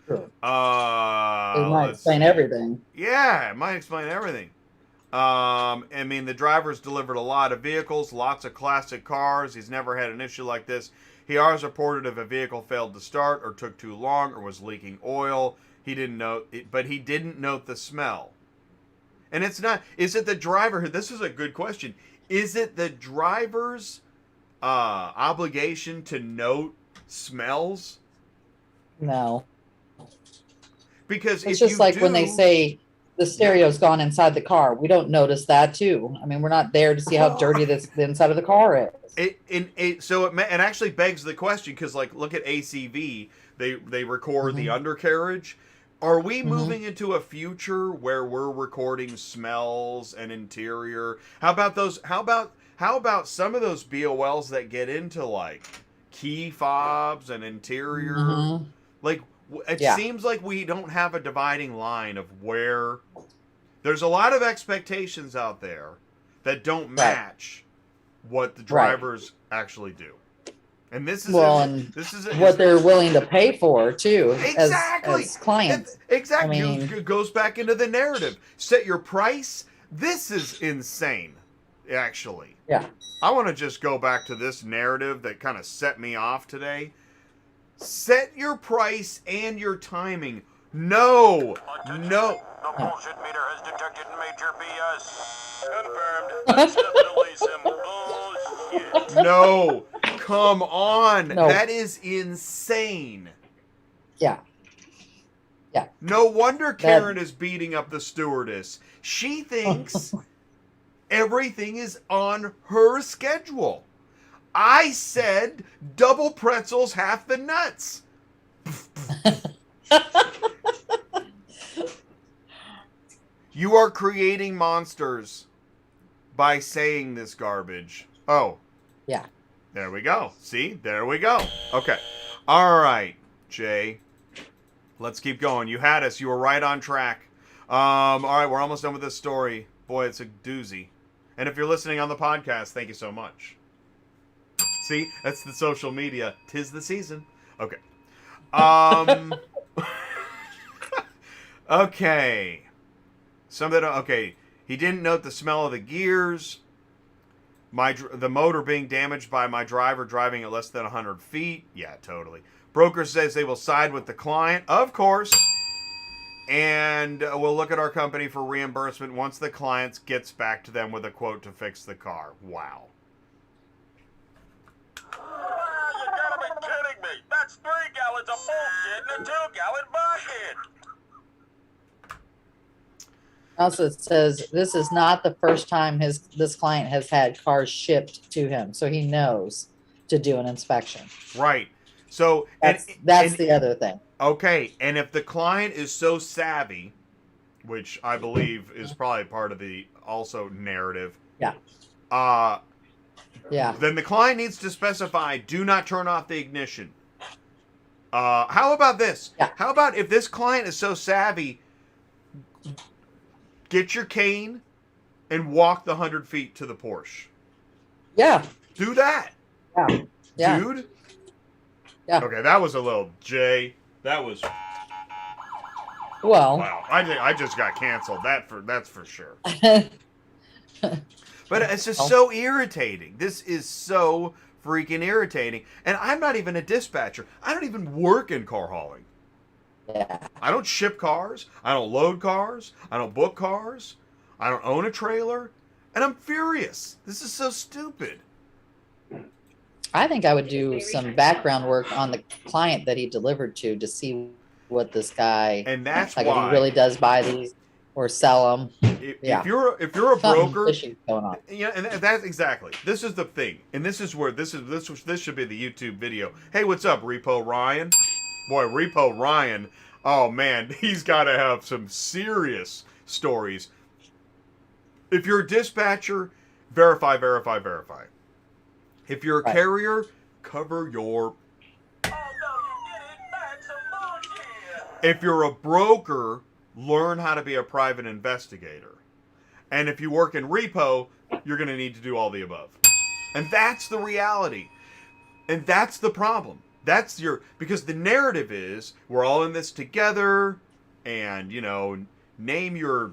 Sure. It might explain everything. Yeah, it might explain everything. I mean, the driver's delivered a lot of vehicles, lots of classic cars. He's never had an issue like this. He always reported if a vehicle failed to start or took too long or was leaking oil. He didn't note it, but he didn't note the smell. And it's not, is it the driver? This is a good question. Is it the driver's obligation to note smells? No. Because it's just like when they say the stereo's gone inside the car. We don't notice that too. I mean, we're not there to see how dirty the inside of the car is. So it actually begs the question, because like look at ACV, they record the undercarriage. Are we moving into a future where we're recording smells and interior? How about some of those BOLs that get into like key fobs and interior? Like it seems like we don't have a dividing line of where there's a lot of expectations out there that don't match what the drivers actually do. And this is what they're willing to pay for too. Exactly. As clients. Exactly. I mean, it goes back into the narrative. Set your price. This is insane, actually. Yeah. I want to just go back to this narrative that kind of set me off today. Set your price and your timing. No. The bullshit meter has detected major BS. Confirmed. That's definitely some bullshit. No. Come on. No. That is insane. Yeah. Yeah. No wonder Karen is beating up the stewardess. She thinks everything is on her schedule. I said double pretzels, half the nuts. You are creating monsters by saying this garbage. Oh. Yeah. There we go. See? There we go. Okay. All right, Jay. Let's keep going. You had us. You were right on track. All right, we're almost done with this story. Boy, it's a doozy. And if you're listening on the podcast, thank you so much. See? That's the social media. 'Tis the season. Okay. Okay. Okay. He didn't note the smell of the gears. The motor being damaged by my driver driving at less than 100 feet. Yeah, totally. Broker says they will side with the client, of course. And we'll look at our company for reimbursement once the client gets back to them with a quote to fix the car. Wow. You gotta be kidding me. That's 3 gallons of bullshit in a 2-gallon bucket. Also, it says this is not the first time this client has had cars shipped to him, so he knows to do an inspection. Right. So That's the other thing. okay, and if the client is so savvy, which I believe is probably part of the also narrative, Yeah. uh, Yeah. then the client needs to specify, do not turn off the ignition. How about this? Yeah. How about if this client is so savvy, get your cane and walk the 100 feet to the Porsche. Yeah. Do that. Yeah. Yeah. Dude. Yeah. Okay, that was a little Jay. That was Well. wow. I just got canceled. That's for sure. But it's just so irritating. This is so freaking irritating. And I'm not even a dispatcher. I don't even work in car hauling. Yeah. I don't ship cars. I don't load cars. I don't book cars. I don't own a trailer. And I'm furious. This is so stupid. I think I would do some background work on the client that he delivered to see what this guy, And that's like, why if he really does buy these or sell them. Yeah. if you're a Something broker, fishy going on. yeah, and that's exactly. This is the thing, and this is where this should be the YouTube video. Hey, what's up, Repo Ryan? Boy, Repo Ryan. Oh man, he's got to have some serious stories. If you're a dispatcher, verify. If you're a Right. carrier, cover your. Oh, no, you did it. Add some more here. If you're a broker, learn how to be a private investigator. And if you work in repo, you're going to need to do all the above. And that's the reality. And that's the problem. Because the narrative is we're all in this together and, name your,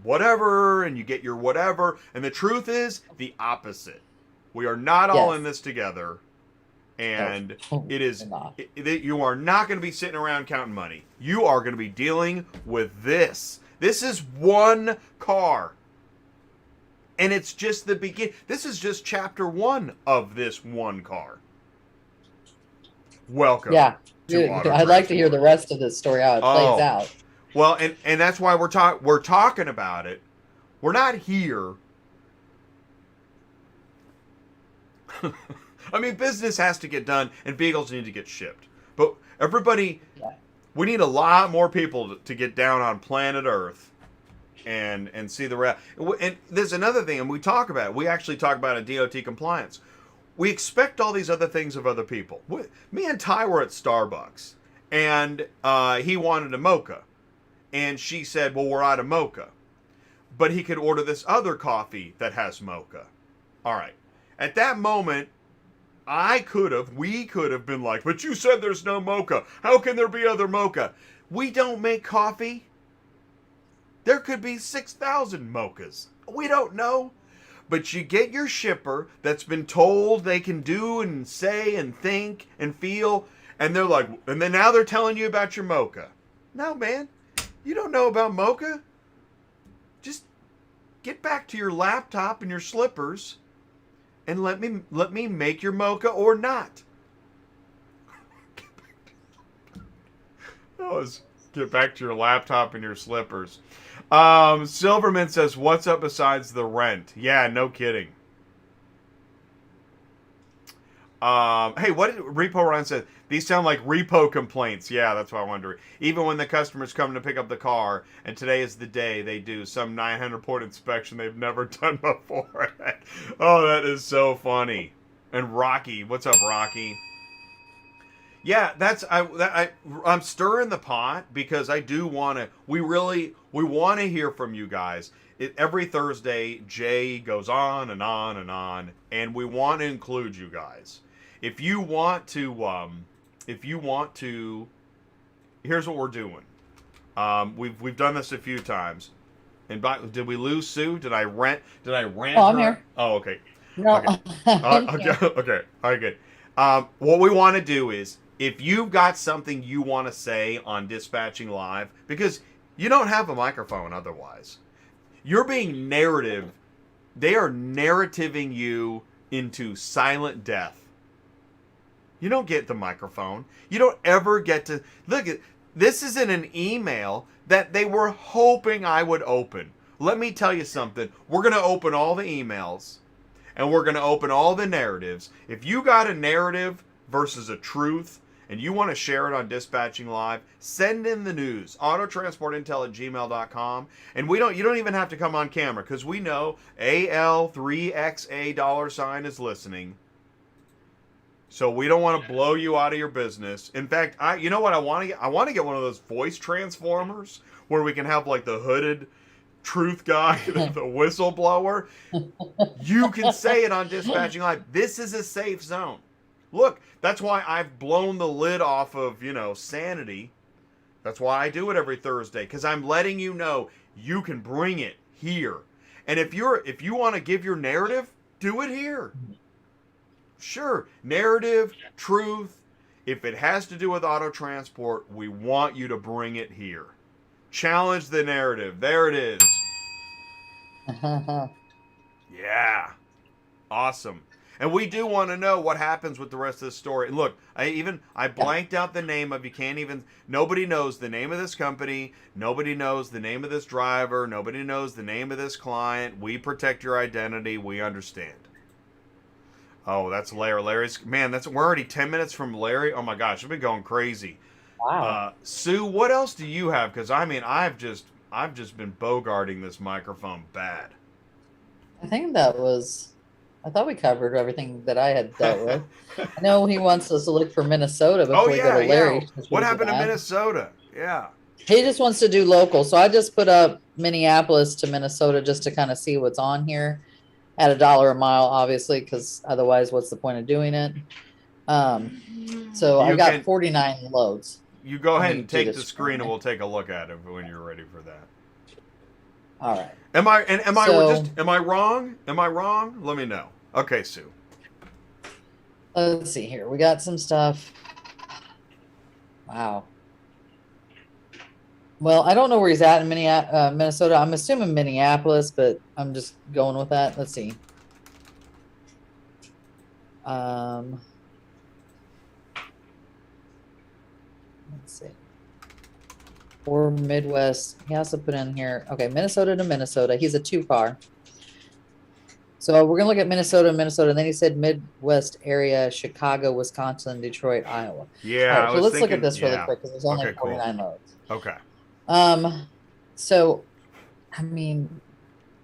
whatever, and you get your whatever. And the truth is the opposite. We are not all Yes. in this together. And it is, We're not. you are not going to be sitting around counting money. You are going to be dealing with this. This is one car. And it's just the begin. This is just chapter 1 of this one car. Welcome. Yeah. to Dude, Auto I'd like to hear the Transport. rest of this story, how it plays out. Well, and that's why we're talking about it. We're not here. I mean, business has to get done, and vehicles need to get shipped. But everybody, Yeah. we need a lot more people to get down on planet Earth and see the and there's another thing, and we talk about it. We actually talk about it in DOT compliance. We expect all these other things of other people. Me and Ty were at Starbucks, and he wanted a mocha. And she said, well, we're out of mocha. But he could order this other coffee that has mocha. All right. At that moment, we could have been like, but you said there's no mocha. How can there be other mocha? We don't make coffee. There could be 6,000 mochas. We don't know. But you get your shipper that's been told they can do and say and think and feel, and they're like, and then now they're telling you about your mocha. No, man, you don't know about mocha. Just get back to your laptop and your slippers, and let me make your mocha or not. That was get back to your laptop and your slippers. Silverman says, what's up besides the rent? Yeah, no kidding. Hey, what did Repo Ryan said? These sound like repo complaints. Yeah, that's what I wonder. Even when the customer's coming to pick up the car, and today is the day they do some 900-point inspection they've never done before. Oh, that is so funny. And Rocky, what's up, Rocky? Yeah, I'm stirring the pot because I do want to. We want to hear from you guys. Every Thursday, Jay goes on and on and on, and we want to include you guys. If you want to, here's what we're doing. We've done this a few times. And did we lose Sue? Did I rant? Oh, I'm her? here. Oh, okay. No. Okay. Okay. All right, good. What we want to do is, if you've got something you want to say on Dispatching Live, because you don't have a microphone otherwise, you're being narrative. They are narrativing you into silent death. You don't get the microphone. You don't ever get to look at this. Isn't an email that they were hoping I would open. Let me tell you something. We're going to open all the emails, and we're going to open all the narratives. If you got a narrative versus a truth, and you want to share it on Dispatching Live, send in the news. Autotransportintel@gmail.com. And you don't even have to come on camera, because we know AL3XA $ is listening. So we don't want to blow you out of your business. In fact, you know what I want to get? I want to get one of those voice transformers where we can have like the hooded truth guy, the whistleblower. You can say it on Dispatching Live. This is a safe zone. Look, that's why I've blown the lid off of, sanity. That's why I do it every Thursday, because I'm letting you know you can bring it here. And if you want to give your narrative, do it here. Sure, narrative, truth. If it has to do with auto transport, we want you to bring it here. Challenge the narrative. There it is. Yeah. Awesome. And we do want to know what happens with the rest of the story. And look, I blanked out the name of, nobody knows the name of this company. Nobody knows the name of this driver. Nobody knows the name of this client. We protect your identity. We understand. Oh, that's Larry. We're already 10 minutes from Larry. Oh my gosh, I've been going crazy. Wow. Sue, what else do you have? Because I've just been bogarting this microphone bad. I thought we covered everything that I had dealt with. I know he wants us to look for Minnesota before we go to Larry. Yeah. What happened to Minnesota? Yeah. He just wants to do local. So I just put up Minneapolis to Minnesota just to kind of see what's on here at $1 a mile, obviously, because otherwise what's the point of doing it? So I've got 49 loads. You go ahead and take the screen and we'll take a look at it when you're ready for that. All right. Am I wrong? Am I wrong? Let me know. Okay, Sue. Let's see here. We got some stuff. Wow. Well, I don't know where he's at in Minnesota. I'm assuming Minneapolis, but I'm just going with that. Let's see. Let's see. Or Midwest. He has to put in here. Okay, Minnesota to Minnesota. He's a 2-car. So we're gonna look at Minnesota, and then he said Midwest area: Chicago, Wisconsin, Detroit, Iowa. Yeah. All right, so let's look at this really quick because there's only 49 loads. Okay. So,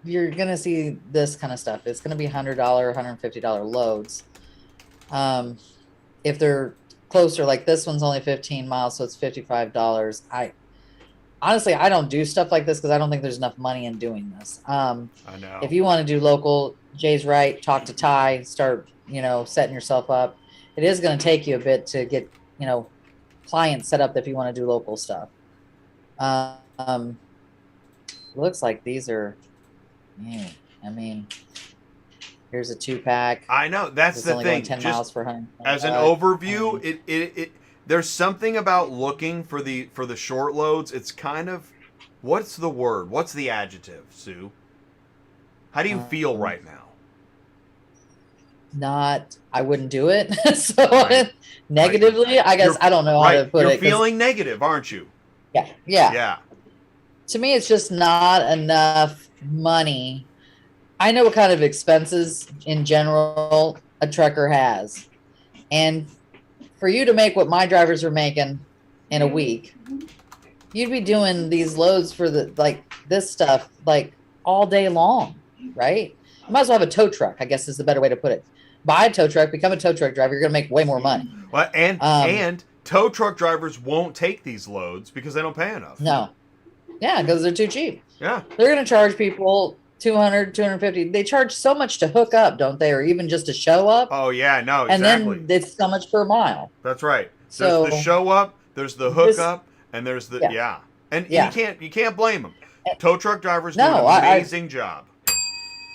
you're gonna see this kind of stuff. It's gonna be $100, $150 loads. If they're closer, like this one's only 15 miles, so it's $55. Honestly, I don't do stuff like this because I don't think there's enough money in doing this. I know. If you want to do local, Jay's right. Talk to Ty. Start, setting yourself up. It is going to take you a bit to get, clients set up if you want to do local stuff. Looks like these are. Here's a 2-pack. I know that's the only thing. Going 10 miles for 100. As an overview, it there's something about looking for the short loads. It's kind of, what's the word? What's the adjective, Sue? How do you feel right now? I wouldn't do it. So right. Negatively, I guess I don't know how to put it. You're feeling negative, aren't you? Yeah. Yeah. To me, it's just not enough money. I know what kind of expenses in general a trucker has. And for you to make what my drivers are making in a week, you'd be doing these loads for this stuff all day long, right? You might as well have a tow truck, I guess is the better way to put it. Buy a tow truck, become a tow truck driver, you're going to make way more money. Well, and tow truck drivers won't take these loads because they don't pay enough. No. Yeah, because they're too cheap. Yeah. They're going to charge people $200, $250. They charge so much to hook up, don't they? Or even just to show up. Oh, yeah, no, exactly. And then it's so much per mile. That's right. There's the show up, there's the hook up, and there's the, And you can't blame them. Tow truck drivers do an amazing job.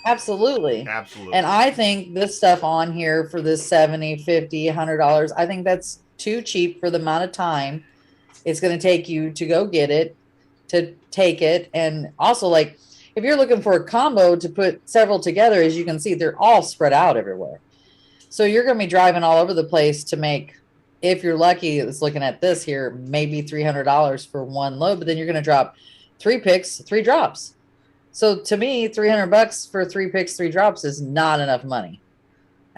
Absolutely. And I think this stuff on here for this $70, $50, $100, I think that's too cheap for the amount of time it's going to take you to go get it, to take it. And also, if you're looking for a combo to put several together, as you can see, they're all spread out everywhere. So you're going to be driving all over the place to make, if you're lucky, it's looking at this here, maybe $300 for one load, but then you're going to drop 3 picks, 3 drops. So to me, $300 for 3 picks, 3 drops is not enough money.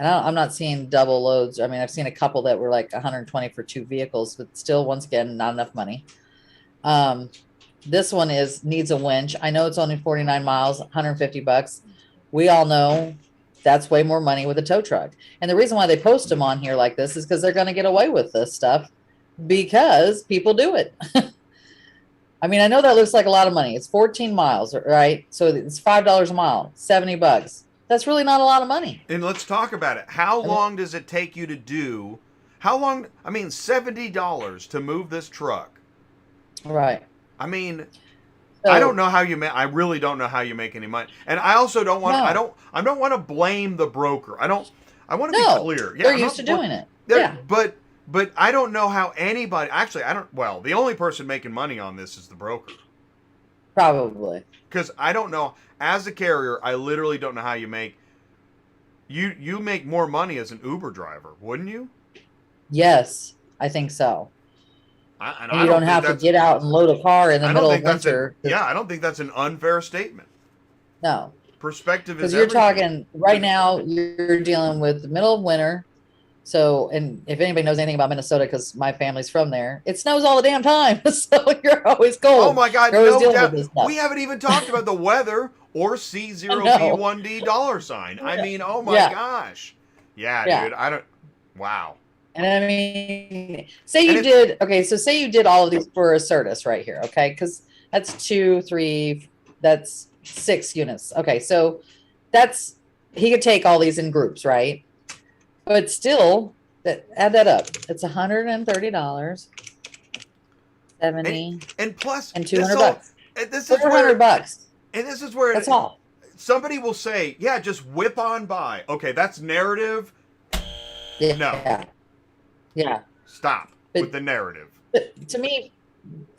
And I'm not seeing double loads. I mean, I've seen a couple that were like 120 for 2 vehicles, but still, once again, not enough money. This one needs a winch. I know it's only 49 miles, $150. We all know that's way more money with a tow truck. And the reason why they post them on here like this is because they're going to get away with this stuff because people do it. I mean, I know that looks like a lot of money. It's 14 miles, right? So it's $5 a mile, $70. That's really not a lot of money. And let's talk about it. How long does it take you to do? How long? I mean, $70 to move this truck. Right. I mean, So, I don't know how you make. I really don't know how you make any money. And I also don't want. No. I don't want to blame the broker. I want to No, be clear. Yeah, they're I'm used to not- doing it. they're- Yeah. But I don't know how anybody. Actually, I don't. Well, the only person making money on this is the broker. Probably. Because I don't know. As a carrier, I literally don't know how you make. You make more money as an Uber driver, wouldn't you? Yes, I think so. And And you don't have to get out and load a car in the I don't middle of think that's winter. yeah, I don't think that's an unfair statement. No, Perspective is because you're everything. talking right now, you're dealing with the middle of winter. So, and if anybody knows anything about Minnesota, because my family's from there, it snows all the damn time. So you're always cold. Oh my God! You're always No dealing doubt. with this stuff. We haven't even talked about the weather or C0B1D $. I mean, oh my Yeah. gosh! Yeah, Yeah. dude. I don't. Wow. And I mean, say And you did, okay, so say you did all of these for a Certus right here, okay? Because that's 2, 3, that's 6 units. Okay, so he could take all these in groups, right? But still, add that up. It's $130, 70, And plus, and this $200. and this is $400. where, and this is where That's all. somebody will say, "Yeah, just whip on by." Okay, that's narrative. Yeah. No. Yeah. Stop But- with the narrative. But to me,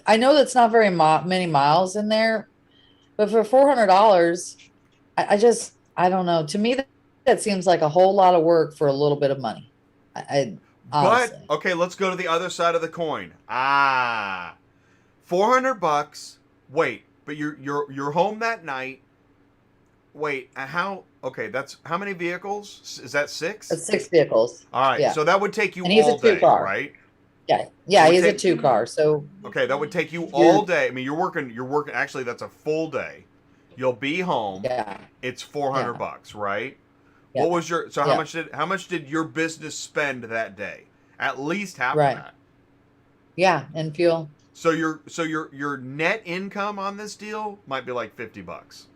I know that's not very many miles in there, but for $400, I don't know. To me, that seems like a whole lot of work for a little bit of money. Honestly. But okay, let's go to the other side of the coin. $400. Wait, but you're home that night. Wait, how? Okay, that's how many vehicles? Is that 6? It's 6 vehicles. All right, yeah. so that would take you And he's a all day, two-car. right? Yeah, It would he's a take- 2-car. So Okay, that would take you all day. I mean, you're working. Actually, that's a full day. You'll be home. yeah, It's $400, right? Yeah. What was your? So Yeah. how much did your business spend that day? At least half Right. of that. yeah, and fuel. So your net income on this deal might be like $50.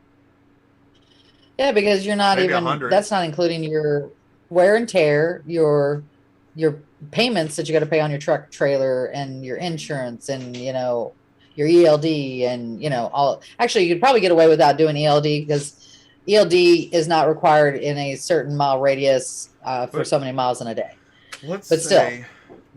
Yeah, because you're not Maybe even. 100. That's not including your wear and tear, your payments that you got to pay on your truck trailer, and your insurance, and your ELD, and all. Actually, you could probably get away without doing ELD because ELD is not required in a certain mile radius for But- so many miles in a day. Let's But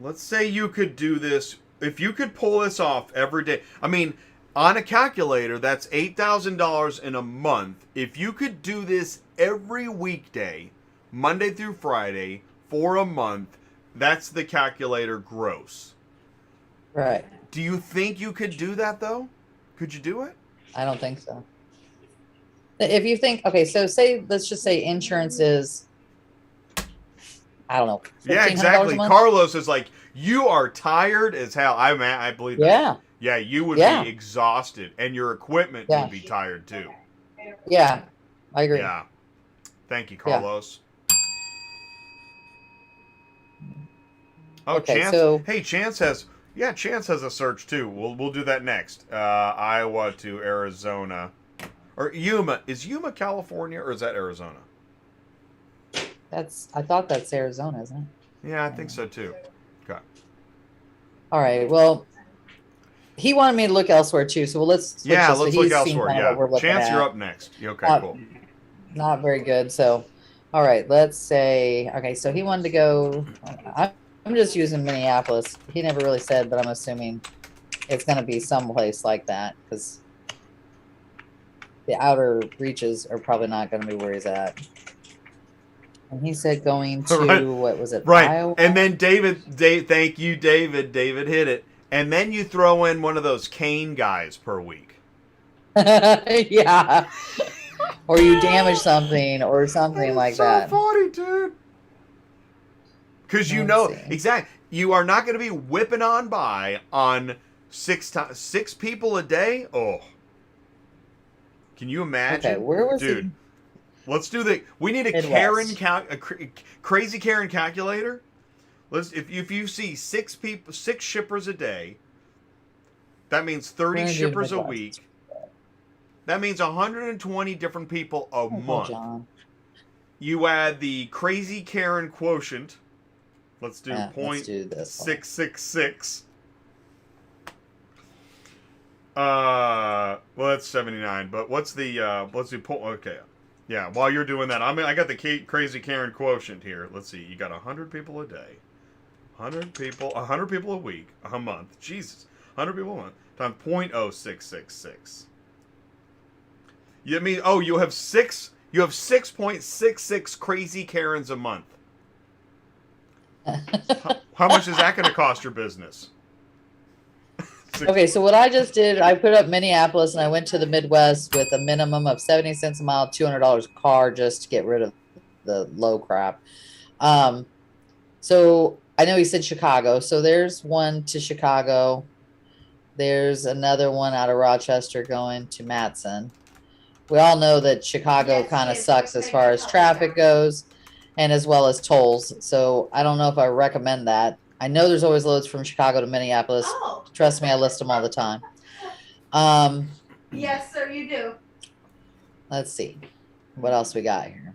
let's say you could do this. If you could pull this off every day, I mean, on a calculator, that's $8,000 in a month. If you could do this every weekday, Monday through Friday, for a month, that's the calculator gross. Right. Do you think you could do that, though? Could you do it? I don't think so. If you think, okay, so let's just say insurance is, I don't know. Yeah, $1,500 exactly. a month? Carlos is like, you are tired as hell. I believe that. Yeah. Yeah, you would Yeah. be exhausted, and your equipment Yeah. would be tired, too. Yeah. I agree. Yeah. Thank you, Carlos. Oh, Okay, Chance. so- Hey, Chance has a search too. We'll do that next. Iowa to Arizona, or Yuma. Is Yuma California or is that Arizona? I thought that's Arizona, isn't it? Yeah, I think so too. Okay. All right. Well, he wanted me to look elsewhere too. So let's switch Yeah, this. So let's look he's seen elsewhere. kind of Yeah, what we're looking Chance, at. you're up next. Okay, cool. Not very good. So, all right. Let's say, okay. So he wanted to go. I'm just using Minneapolis. He never really said, but I'm assuming it's going to be someplace like that because the outer reaches are probably not going to be where he's at. And he said going to, Right. what was it? Right. Iowa? And then David, thank you, David. David hit it. And then you throw in one of those cane guys per week. Yeah. Or you damage something or something like that. So funny, dude. Because you Let's know, see. exactly, you are not going to be whipping on by on six people a day. Oh. Can you imagine? Okay, where was Dude, it? let's do the. We need a Midwest. crazy Karen calculator. Let's if you see six shippers a day, that means 30 We're gonna do shippers a Midwest. week. That means 120 different people a Oh, month. John. You add the crazy Karen quotient. Let's do Let's do this one. 0.666. Well, that's 79. But what's the okay? Yeah, while you're doing that, I got the crazy Karen quotient here. Let's see. You got 100 people a day, 100 people a week, a month. Jesus, 100 people a month times 0.0666. You mean you have 6.66 crazy Karens a month. How much is that going to cost your business? Okay, so what I just did, I put up Minneapolis and I went to the Midwest with a minimum of 70 cents a mile, $200 a car just to get rid of the low crap. So I know he said Chicago. So there's one to Chicago. There's another one out of Rochester going to Matson. We all know that Chicago kind of sucks as far as traffic goes and as well as tolls. So I don't know if I recommend that. I know there's always loads from Chicago to Minneapolis. Oh. Trust me, I list them all the time. Yes, sir, you do. Let's see. What else we got here?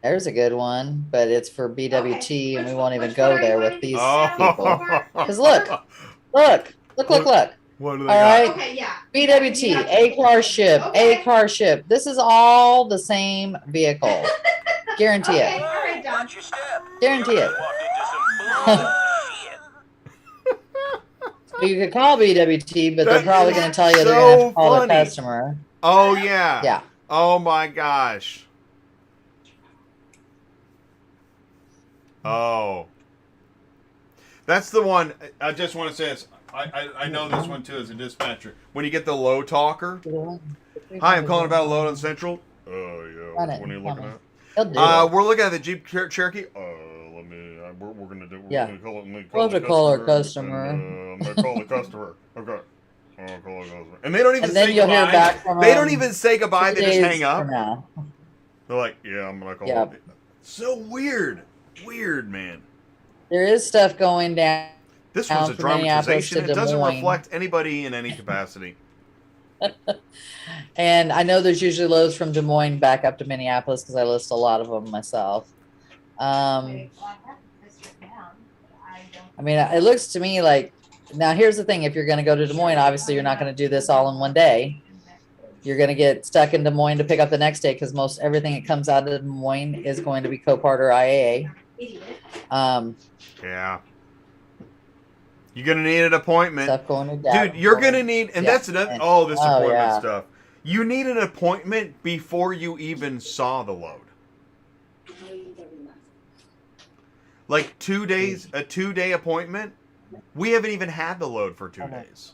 There's a good one, but it's for BWT, Okay. and we Which won't one- even which go one are you there with wanting these to people. know? Because look. Look. What do they All got? right. Okay, yeah. BWT, a car ship, Okay. a car ship. This is all the same vehicle. Guarantee Okay, it. all right, Don. Watch your step. Guarantee You it. walked into some bullshit. You could call BWT, but they're That probably is going to tell you they're so going to have to call funny. the customer. Oh yeah. Yeah. Oh my gosh. Oh. That's the one. I just want to say this. I know this one too as a dispatcher. When you get the low talker. Hi, I'm calling about a load on Central. Oh yeah. Run Which it. one are you Tell looking me. at? He'll do it. We're looking at the Jeep Cherokee. Let me. We're gonna do. We're Yeah. gonna call it. We'll have to call our and, customer. I'm gonna call the customer. Okay. I'll call the customer. And they don't even And then say you'll hear goodbye. back from They don't them even say goodbye. 2 They just days hang up. from now. They're like, yeah, I'm gonna call. Yep. It. So weird. Weird, man. There is stuff going down. This one's a from Minneapolis dramatization. to It Des doesn't Moines. reflect anybody in any capacity. And I know there's usually loads from Des Moines back up to Minneapolis because I list a lot of them myself. I mean, it looks to me like, now here's the thing. If you're going to go to Des Moines, obviously you're not going to do this all in one day. You're going to get stuck in Des Moines to pick up the next day because most everything that comes out of Des Moines is going to be Copart or IAA. Yeah. You're gonna need an appointment. Stuff going to Dallas. Dude, you're gonna need, and Yeah. that's another. And- Oh, this oh, appointment yeah. stuff. You need an appointment before you even saw the load. Like 2 days, a 2-day appointment. We haven't even had the load for 2 Okay. days.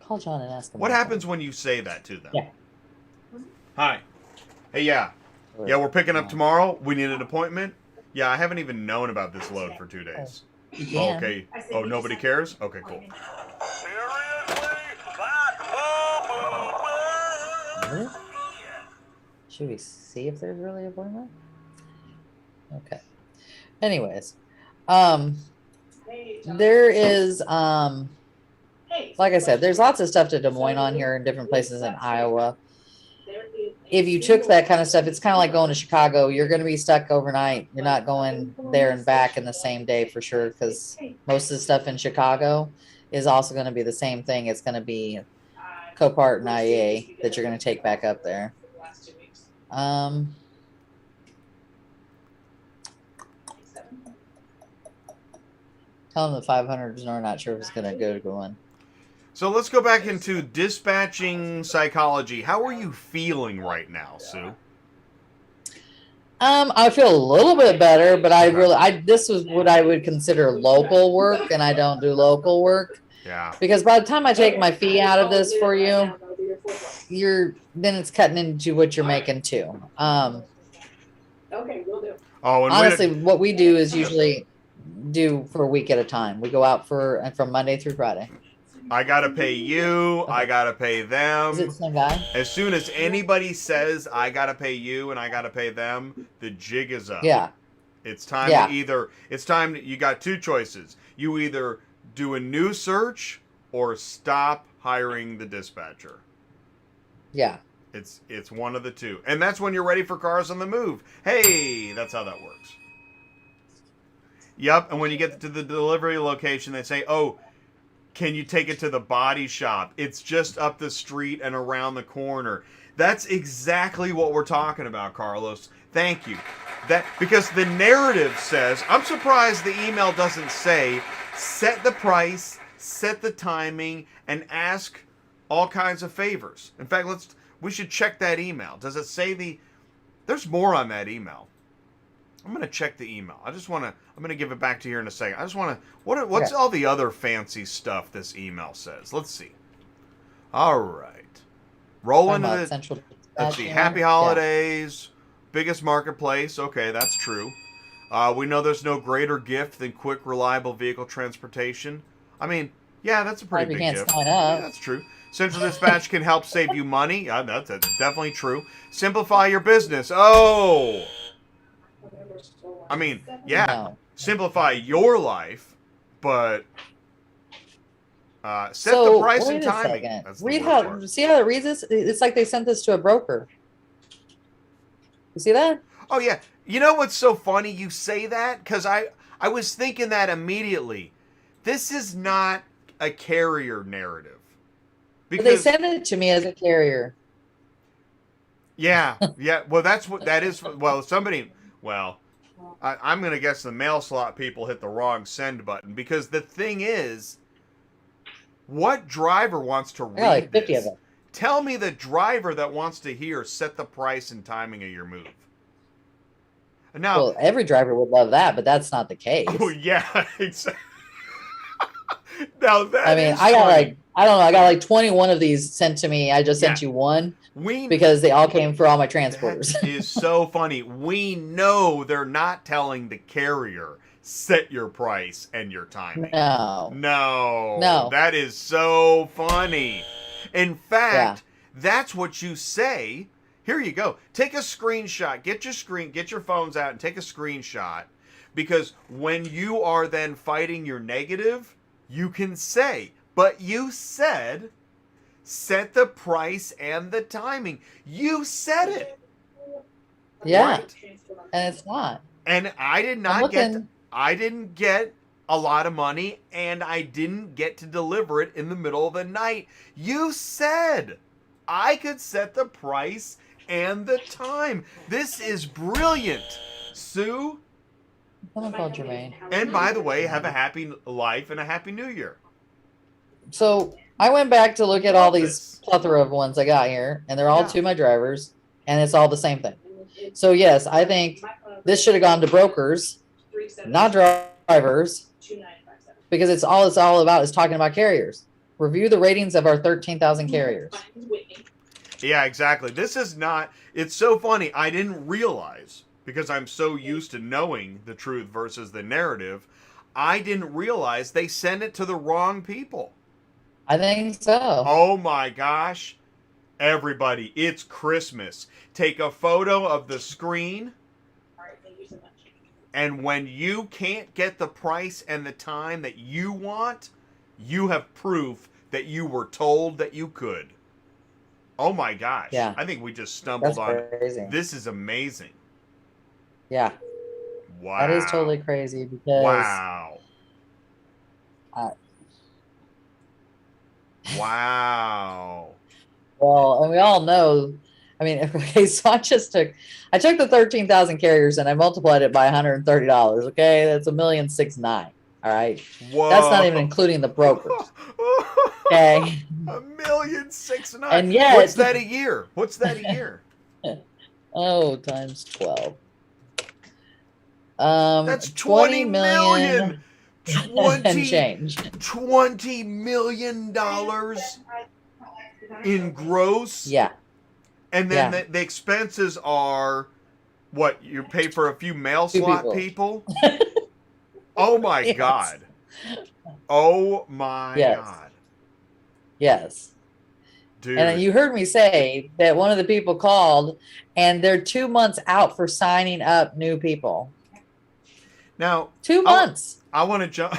Call John and ask him. What about happens when you say that to them? Yeah. Hi. Hey, yeah. that. Yeah, we're picking up tomorrow. We need an appointment. Yeah, I haven't even known about this load for 2 days. You can. Okay. Oh, nobody cares? Okay, cool. Seriously? Really? Should we see if there's really a appointment? Okay. Anyways, there is like I said, there's lots of stuff to Des Moines on here in different places in Iowa. If you took that kind of stuff, it's kind of like going to Chicago. You're going to be stuck overnight. You're not going there and back in the same day for sure, because most of the stuff in Chicago is also going to be the same thing. It's going to be Copart and IEA that you're going to take back up there. Tell them the 500s, and we're not sure if it's going to go to one. So let's go back into dispatching psychology. How are you feeling right now, Sue? I feel a little bit better, but this was what I would consider local work, and I don't do local work. Yeah. Because by the time I take my fee out of this for you, then it's cutting into what you're making too. Okay, we'll do. Oh, and Honestly, what we do is usually do for a week at a time. We go out from Monday through Friday. I gotta pay you. I gotta pay them. Is it the same guy? As soon as anybody says I gotta pay you and I gotta pay them, the jig is up. Yeah. It's time Yeah. to either. It's time. You got two choices. You either do a new search or stop hiring the dispatcher. Yeah. It's one of the two, and that's when you're ready for cars on the move. Hey, that's how that works. Yep, and when you get to the delivery location, they say, "Oh, can you take it to the body shop? It's just up the street and around the corner." That's exactly what we're talking about, Carlos. Thank you. That because the narrative says, I'm surprised the email doesn't say set the price, set the timing, and ask all kinds of favors. In fact, we should check that email. Does it say there's more on that email. I'm going to check the email. I'm going to give it back to you here in a second. I just want to, what's all the other fancy stuff this email says? Let's see. All right. Roll into the, Central let's see, happy holidays, biggest marketplace. Okay, that's true. We know there's no greater gift than quick, reliable vehicle transportation. I mean, yeah, that's a pretty big gift. Sign up. Yeah, that's true. Central Dispatch can help save you money. That's definitely true. Simplify your business. Oh! I mean, yeah, No. simplify your life, but set the price and timing. That's the Read worst how. part. See how it reads this? It's like they sent this to a broker. You see that? Oh, yeah. You know what's so funny? You say that because I was thinking that immediately. This is not a carrier narrative. But they sent it to me as a carrier. Yeah. Well, that's what that is. Well, somebody. Well, I'm going to guess the mail slot people hit the wrong send button because the thing is, what driver wants to read like 50 this? of them. Tell me the driver that wants to hear set the price and timing of your move. Now, Well, every driver would love that, but that's not the case. oh yeah, exactly. Now that I mean, is I got funny. like, I don't know, I got like 21 of these sent to me. I just sent you one we because they all came for all my transporters. That is so funny. We know they're not telling the carrier set your price and your timing. No. No. That is so funny. In fact, that's what you say. Here you go. Take a screenshot. Get your phones out and take a screenshot. Because when you are then fighting your negative, you can say, but you said, set the price and the timing. You said it. Yeah. Right? And it's not. And I did not I didn't get a lot of money, and I didn't get to deliver it in the middle of the night. You said I could set the price and the time. This is brilliant, Sue. Someone called Jermaine. And by the way, have a happy life and a happy new year. So I went back to look at all these plethora of ones I got here, and they're all to my drivers, and it's all the same thing. So yes, I think this should have gone to brokers, not drivers, because it's all about is talking about carriers. Review the ratings of our 13,000 carriers. Yeah, exactly. This is not, it's so funny. I didn't realize, because I'm so used to knowing the truth versus the narrative, I didn't realize they sent it to the wrong people. I think so. Oh my gosh. Everybody, it's Christmas. Take a photo of the screen. And when you can't get the price and the time that you want, you have proof that you were told that you could. Oh my gosh. Yeah. I think we just stumbled on crazy. This is amazing. Yeah. Wow. That is totally crazy because Wow. Wow. Well, and we all know, I mean, okay, so I took the 13,000 carriers and I multiplied it by $130. Okay. That's $1,690,000. All right. Whoa. That's not even including the brokers. Okay. $1,690,000. And yet, what's that a year? What's that a year? Oh, times 12. That's 20 million. 20 and change. $20 million in gross. Yeah. And then the expenses are What, you pay for a few mail Two slot people? Oh my Yes. God. Oh my Yes. God. Yes. Dude. And then you heard me say that one of the people called and they're 2 months out for signing up new people. Now, 2 months. I want to jump.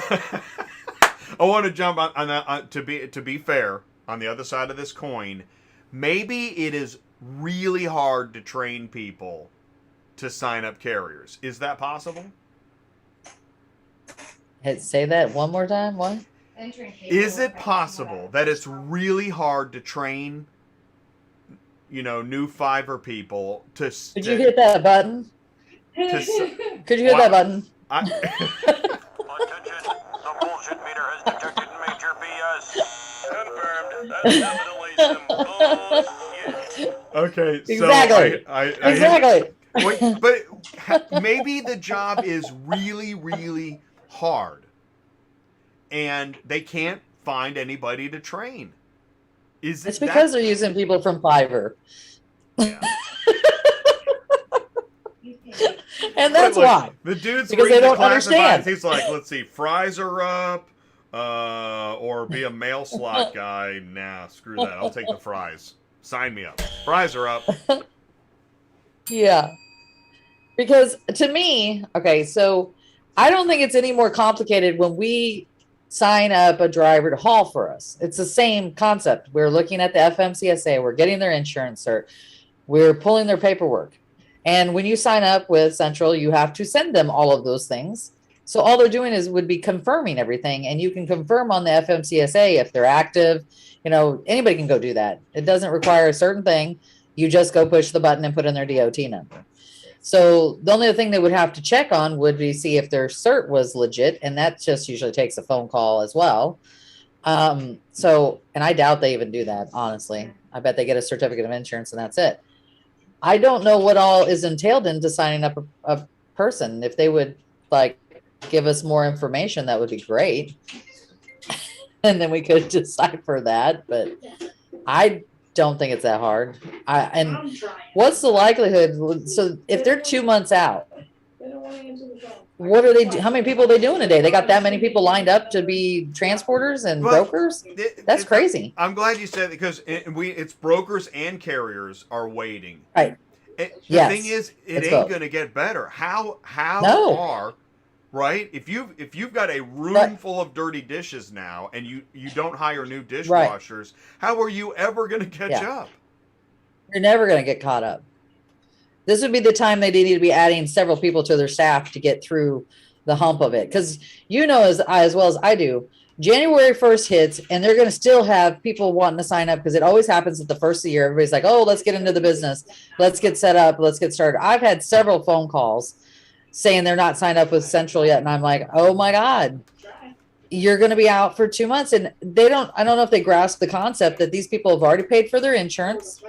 I want to jump on that. To be fair, on the other side of this coin, maybe it is really hard to train people to sign up carriers. Is that possible? Say that one more time. What? Is it possible that it's really hard to train, new Fiverr people to? Could you hit that button? Could you hit that button? Attention, the bullshit meter has detected major BS. Confirmed. That's definitely some bullshit. Okay, Exactly. So Exactly. Wait, but maybe the job is really, really hard, and they can't find anybody to train. It's because they're using people from Fiverr. Yeah. And that's why. The dude's Because they don't understand. He's like, let's see, fries are up, or be a mail slot guy. Nah, screw that. I'll take the fries. Sign me up. Fries are up. Yeah. Because to me, okay, so I don't think it's any more complicated when we sign up a driver to haul for us. It's the same concept. We're looking at the FMCSA, we're getting their insurance cert, we're pulling their paperwork. And when you sign up with Central, you have to send them all of those things. So all they're doing would be confirming everything. And you can confirm on the FMCSA if they're active. Anybody can go do that. It doesn't require a certain thing. You just go push the button and put in their DOT number. So the only thing they would have to check on would be see if their cert was legit. And that just usually takes a phone call as well. And I doubt they even do that, honestly. I bet they get a certificate of insurance and that's it. I don't know what all is entailed into signing up a person. If they would give us more information, that would be great. And then we could decipher that, but I don't think it's that hard. And what's the likelihood? So if they're 2 months out, what are they? How many people are they doing a day? They got that many people lined up to be transporters and brokers? That's crazy. I'm glad you said it because it's brokers and carriers are waiting. Right. The thing is, it ain't going to get better. How are right? If you've got a room full of dirty dishes now, and you don't hire new dishwashers, how are you ever going to catch up? You're never going to get caught up. This would be the time they need to be adding several people to their staff to get through the hump of it. Because as well as I do, January 1st hits, and they're going to still have people wanting to sign up because it always happens at the first of the year. Everybody's like, oh, let's get into the business. Let's get set up. Let's get started. I've had several phone calls saying they're not signed up with Central yet. And I'm like, oh my God, you're going to be out for 2 months. And I don't know if they grasp the concept that these people have already paid for their insurance.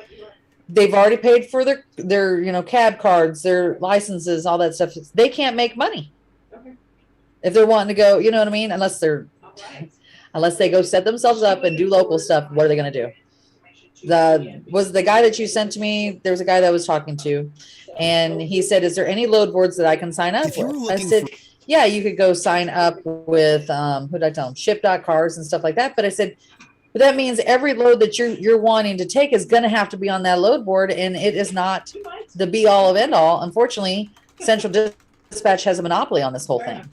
They've already paid for their cab cards, their licenses, all that stuff. They can't make money if they're wanting to go, you know what I mean? Unless they go set themselves up and do local stuff. What are they going to do? Was the guy that you sent to me? There was a guy that I was talking to, and he said, "Is there any load boards that I can sign up with?" I said, "Yeah, you could go sign up with who did I tell him? Ship.cars and stuff like that." But I said, but that means every load that you're wanting to take is going to have to be on that load board, and it is not the be all of end all. Unfortunately, Central Dispatch has a monopoly on this whole thing,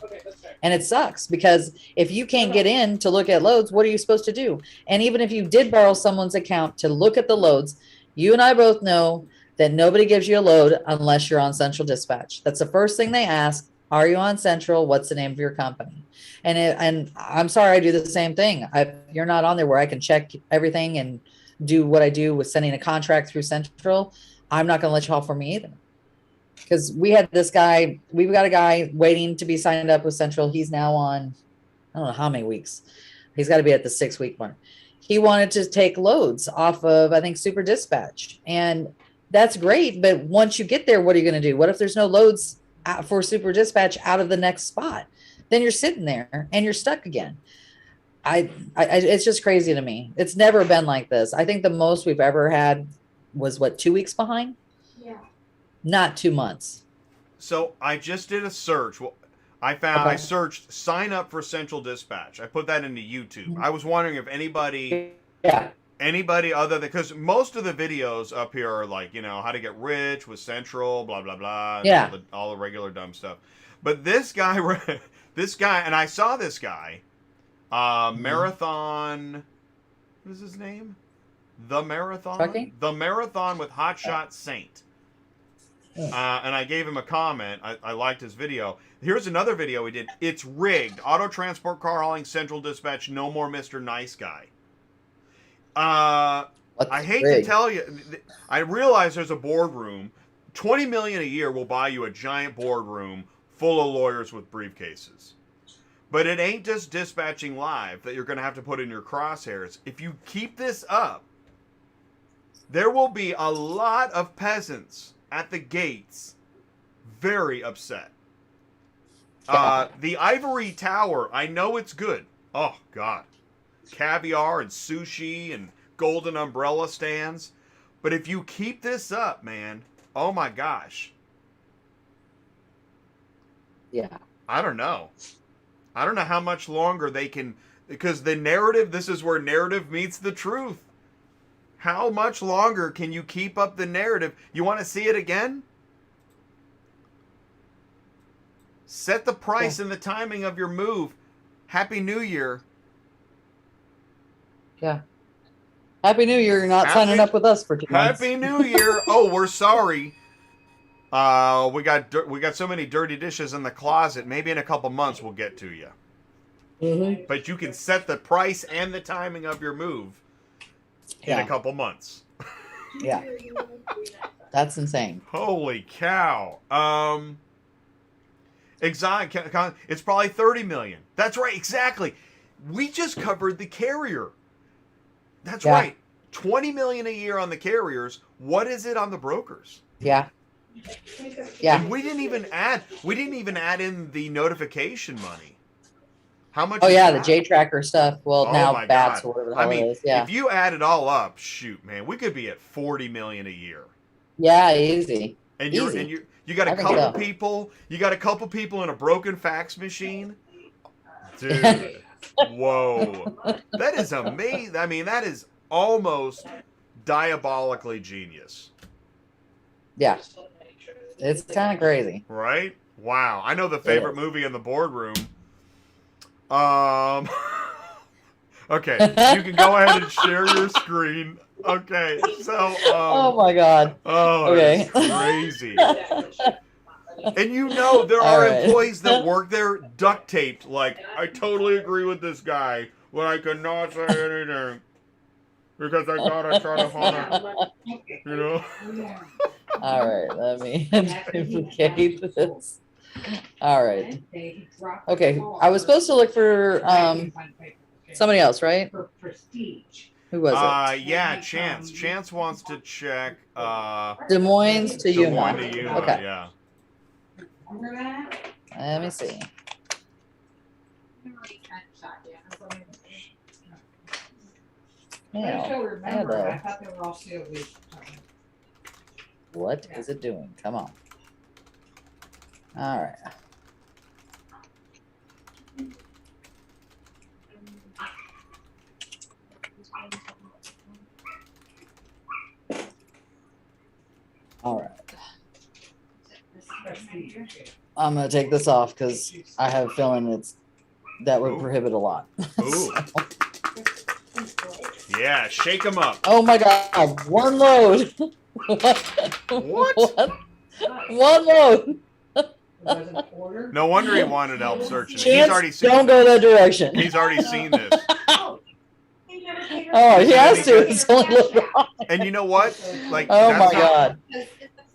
and it sucks because if you can't get in to look at loads, what are you supposed to do? And even if you did borrow someone's account to look at the loads, you and I both know that nobody gives you a load unless you're on Central Dispatch. That's the first thing they ask. Are you on Central? What's the name of your company? And I'm sorry, I do the same thing. You're not on there where I can check everything and do what I do with sending a contract through Central. I'm not going to let you haul for me either. Because we've got a guy waiting to be signed up with Central. He's now on, I don't know how many weeks. He's got to be at the 6-week mark. He wanted to take loads off of, I think, Super Dispatch. And that's great. But once you get there, what are you going to do? What if there's no loads for Super Dispatch out of the next spot? Then you're sitting there and you're stuck again. It's just crazy to me. It's never been like this. I think the most we've ever had was 2 weeks behind? Yeah. Not 2 months. So I just did a search. Well, I searched sign up for Central Dispatch. I put that into YouTube. I was wondering if anybody other than, because most of the videos up here are like, how to get rich with Central, blah blah blah, and all the regular dumb stuff. But this guy, and I saw this guy, Marathon. What is his name? The Marathon. Trucking? The Marathon with Hotshot Saint. And I gave him a comment. I liked his video. Here's another video he did. It's rigged. Auto transport car hauling Central Dispatch. No more Mr. Nice Guy. I hate to tell you. I realize there's a boardroom. $20 million a year will buy you a giant boardroom full of lawyers with briefcases. But it ain't just dispatching live that you're going to have to put in your crosshairs. If you keep this up, there will be a lot of peasants at the gates very upset. The Ivory Tower, I know it's good. Oh, God. Caviar and sushi and golden umbrella stands. But if you keep this up, man, oh my gosh. Yeah. I don't know. I don't know how much longer they can, because the narrative, this is where narrative meets the truth. How much longer can you keep up the narrative? You want to see it again? Set the price and the timing of your move. Happy New Year. Yeah. Happy New Year. You're not signing up with us for 2 months. Happy New Year. Oh, we're sorry. We got so many dirty dishes in the closet. Maybe in a couple months we'll get to you. Mm-hmm. But you can set the price and the timing of your move in a couple months. Yeah. That's insane. Holy cow. Exotic, it's probably 30 million. That's right, exactly. We just covered the carrier. That's right. 20 million a year on the carriers. What is it on the brokers? Yeah. Yeah. And we didn't even add in the notification money. How much? Oh yeah, the J Tracker stuff. Well, now bats or whatever the hell it is. Yeah. If you add it all up, shoot, man, we could be at 40 million a year. Yeah, easy. And you got a couple people. You got a couple people in a broken fax machine. Dude, whoa, that is amazing. I mean, that is almost diabolically genius. Yeah, it's kind of crazy, right? Wow, I know the favorite movie in the boardroom. Okay, you can go ahead and share your screen. Okay, so oh my God. Oh, okay. It's crazy. And there are employees that work there duct taped. Like, I totally agree with this guy when I cannot say anything because I gotta try to honor. All right, let me duplicate this. All right. Okay, I was supposed to look for somebody else, right? Who was it? Yeah, Chance. Chance wants to check Des Moines to Yuma. Okay. Yeah. Let me see. What is it doing? Come on. All right. All right. I'm gonna take this off because I have a feeling that would prohibit a lot. Ooh. Yeah, shake them up. Oh my God! One load. What? One load. No wonder he wanted help searching. Chance, he's already seen. Don't go that direction. He's already seen this. Oh, he has to. It's only load off. And you know what? Like, oh my God.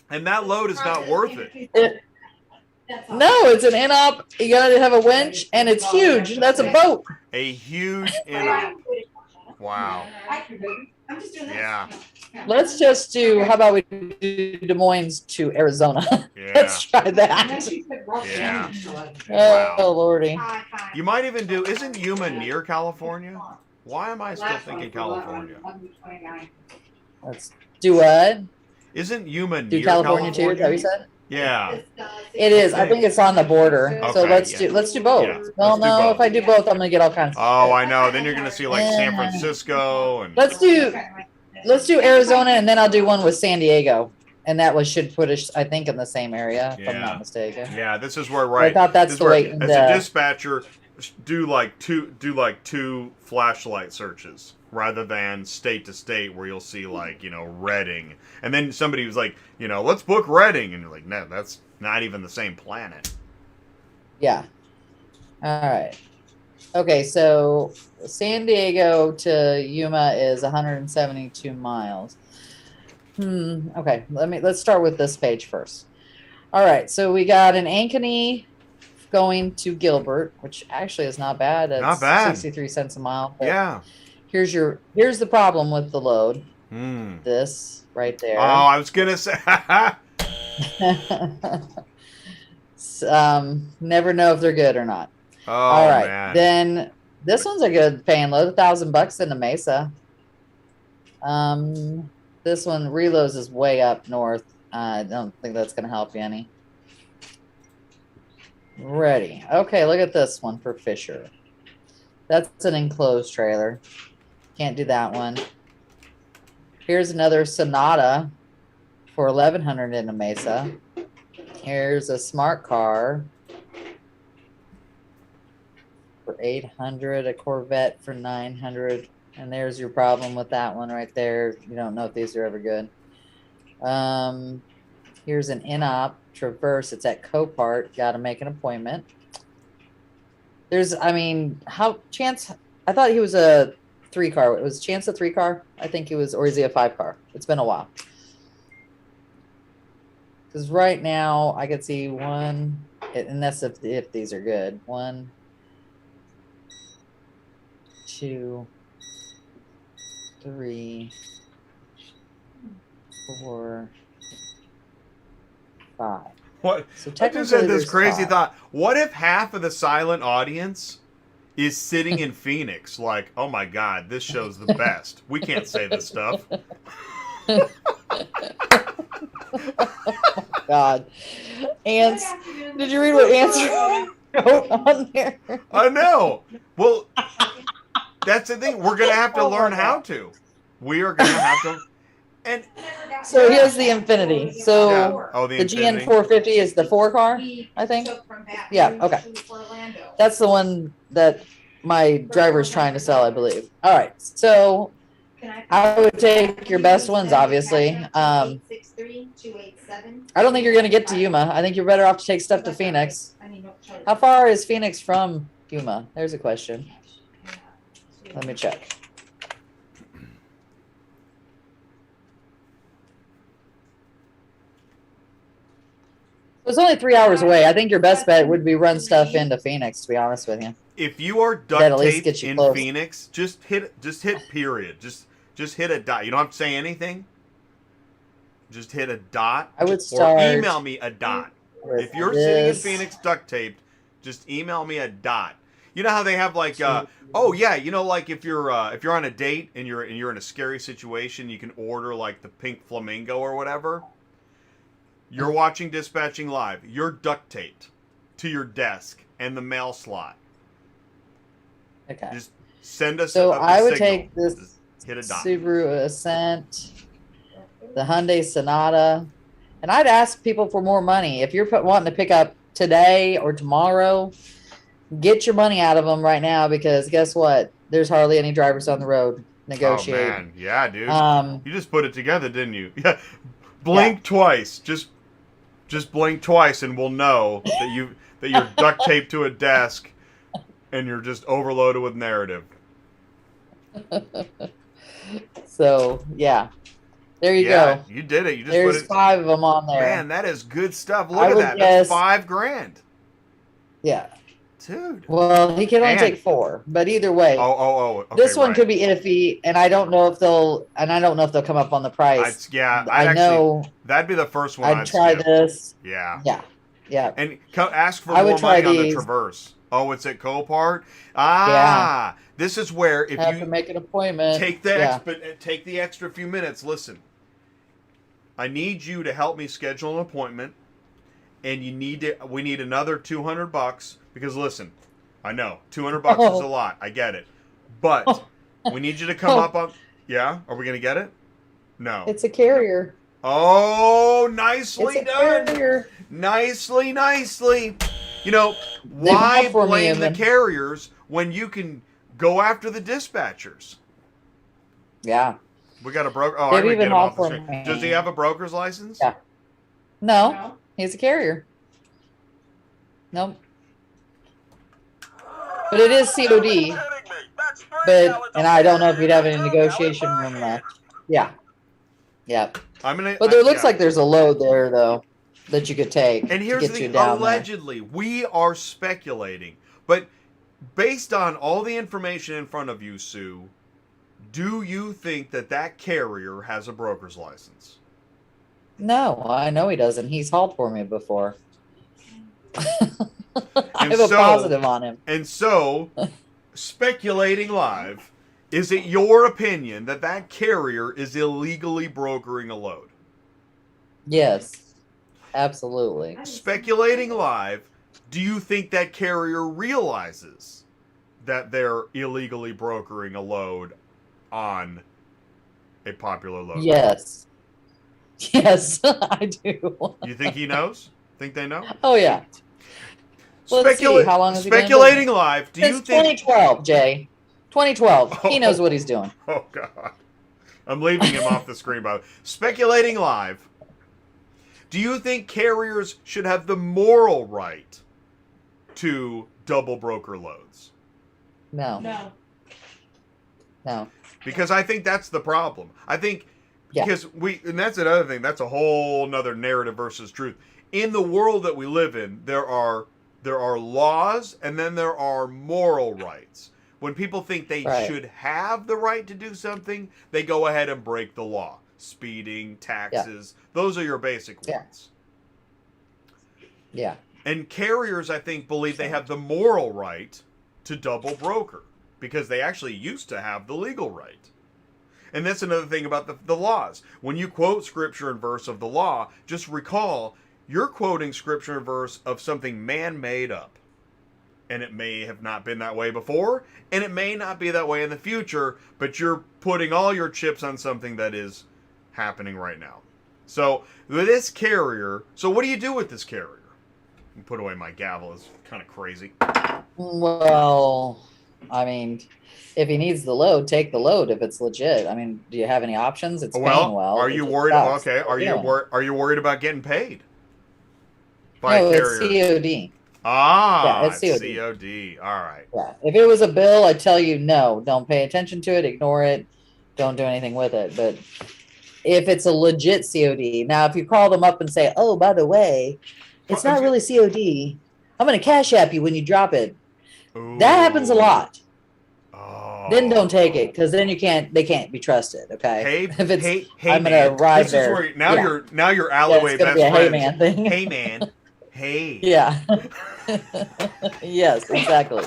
And that load is not worth it. No, it's an in-op. You gotta have a winch, and it's huge. That's a boat. A huge in-op. Wow. Yeah. Let's just do. How about we do Des Moines to Arizona? Yeah. Let's try that. Yeah. Oh, Wow. Lordy. You might even do. Isn't Yuma near California? Why am I still thinking California? Let's do what? Isn't Yuma Do near California too? Is that what you said? Yeah. It is. I think it's on the border. So Okay, let's yeah. do both. Yeah, Well, let's do no, both. if I do both, I'm gonna get all kinds of Oh, shit. I know. Then you're gonna see like San Yeah. Francisco and. Let's do Arizona, and then I'll do one with San Diego, and that was should put us, I think, in the same area, if I'm Yeah. not mistaken. Yeah, this is where I thought that's this is the where, way. as a dispatcher, do like two flashlight searches rather than state to state where you'll see like Redding, and then somebody was like let's book Redding, and you're like no, that's not even the same planet. Yeah. All right. Okay, so San Diego to Yuma is 172 miles. Okay, let's start with this page first. All right, so we got an Ankeny going to Gilbert, which actually is not bad. It's Not bad. 63 cents a mile. Yeah. Here's the problem with the load. This right there. Oh, I was gonna say. Never know if they're good or not. Oh, all right, man. Then this one's a good paying load, $1,000 in the Mesa. This one reloads is way up north. I don't think that's gonna help you any. Ready. Okay, look at this one for Fisher. That's an enclosed trailer. Can't do that one. Here's another Sonata for 1,100 in the Mesa. Here's a smart car for 800, a Corvette for 900, and there's your problem with that one right there. You don't know if these are ever good. Here's an Inop Traverse. It's at Copart. Got to make an appointment. Chance? I thought he was a 3-car. Was Chance a 3-car? I think he was, or is he a 5-car? It's been a while. Because right now I could see one, and that's if these are good. 1, 2, 3, 4, 5. What? So I just had this crazy thought. What if half of the silent audience is sitting in Phoenix like, oh my God, this show's the best. We can't say this stuff. God. Ants. Did you read what Ants wrote on there? I know. Well, that's the thing. We're going to have to learn how to. We are going to have to. And so here's the Infinity. So yeah. Oh, the GN Infinity. 450 is the 4-car, I think. Yeah, okay. That's the one that my driver's trying to sell, I believe. All right. So I would take your best ones, obviously. I don't think you're going to get to Yuma. I think you're better off to take stuff to Phoenix. How far is Phoenix from Yuma? There's a question. Let me check. It's only 3 hours away. I think your best bet would be run stuff into Phoenix, to be honest with you. If you are That duct at least taped gets you in close. Phoenix, just hit period. Just hit a dot. You don't have to say anything. Just hit a dot. I would or start email me a dot. with If you're sitting in this. Phoenix duct taped, just email me a dot. You know how they have like oh yeah, like if you're on a date and you're in a scary situation, you can order like the pink flamingo or whatever. You're watching Dispatching Live. You're duct taped to your desk and the mail slot. Okay. Just send us So a I would signal. take this Just hit a dot. Subaru Ascent, the Hyundai Sonata, and I'd ask people for more money. If you're wanting to pick up today or tomorrow, get your money out of them right now, because guess what? There's hardly any drivers on the road. Negotiate. Oh man, yeah, dude. You just put it together, didn't you? Yeah. Blink twice. Just blink twice, and we'll know that you're duct taped to a desk, and you're just overloaded with narrative. So yeah, there you Yeah, go. you did it. You just There's put it. 5 of them on there. Man, that is good stuff. Look I at would that. guess- That's $5,000, Yeah. dude. Well, he can only And- take 4, but either way, Oh. Okay, this one right. could be iffy, and I don't know if they'll come up on the price. I know. That'd be the first one. I'd try skip. this. Yeah. Yeah. And ask for I would more try money on the these. Traverse. Oh, it's at Copart. Ah, this is where if Have you to make an appointment. take the take the extra few minutes. Listen, I need you to help me schedule an appointment, and we need another $200 because listen, I know $200 is a lot. I get it, but we need you to come up on. Yeah, are we gonna get it? No. It's a carrier. Oh, nicely It's a done. carrier. Nicely, nicely. You know, They why bought for me, blame the and- carriers when you can go after the dispatchers? Yeah. We got a broker. Oh, They've I'm gonna even get him off the offered screen. me- Does he have a broker's license? Yeah. No, No. he's a carrier. Nope. But it is COD. Kidding me. That's free now But at the and I don't know if Porsche you'd have any dealer negotiation now at room Porsche. left. Yeah. Yep. I'm gonna. But there looks yeah. like there's a load there though that you could take And to here's get the you thing: down there. allegedly, we are speculating, but based on all the information in front of you, Sue, do you think that carrier has a broker's license? No, I know he doesn't. He's hauled for me before. I And have a so- positive on him. And so, speculating live, is it your opinion that carrier is illegally brokering a load? Yes. Absolutely. Speculating live, do you think that carrier realizes that they're illegally brokering a load on a popular load? Yes. Yes, I do. You think he knows? Think they know? Oh yeah. Let's see, how long has he been in Speculating live, do you Since think 2012, Jay. 2012. He knows what he's doing. Oh god. I'm leaving him off the screen by the way. Speculating live. Do you think carriers should have the moral right to double broker loads? No. No. No. Because I think that's the problem. I think Yeah. because and that's another thing, that's a whole nother narrative versus truth. In the world that we live in, there are laws and then there are moral rights. When people think they Right. should have the right to do something, they go ahead and break the law. Speeding, taxes, those are your basic Yeah. ones. Yeah. And carriers, I think, believe they have the moral right to double broker because they actually used to have the legal right. And that's another thing about the laws. When you quote scripture and verse of the law, just recall you're quoting scripture and verse of something man made up. And it may have not been that way before, and it may not be that way in the future, but you're putting all your chips on something that is happening right now. So, with this carrier, so what do you do with this carrier? Put away my gavel, is kind of crazy. Well, I mean, if he needs the load, take the load if it's legit. I mean, do you have any options? It's paying well. Are It you just worried? sucks. Okay, are Yeah. you worried about getting paid by No, a it's carrier? COD. Ah, Yeah, it's COD. COD. All right. Yeah. If it was a bill, I'd tell you no, don't pay attention to it, ignore it, don't do anything with it. But if it's a legit COD, now if you call them up and say, "Oh, by the way, it's Well, not really COD. I'm going to cash app you when you drop it." Ooh. That happens a lot. Oh. Then don't take it because then they can't be trusted. Okay. Hey, if it's, hey, I'm gonna man. arrive This there. is where now Yeah. you're Yeah, alleyway it's gonna best be a hey friends. man thing. Hey man. Hey. Yeah. Yes, exactly.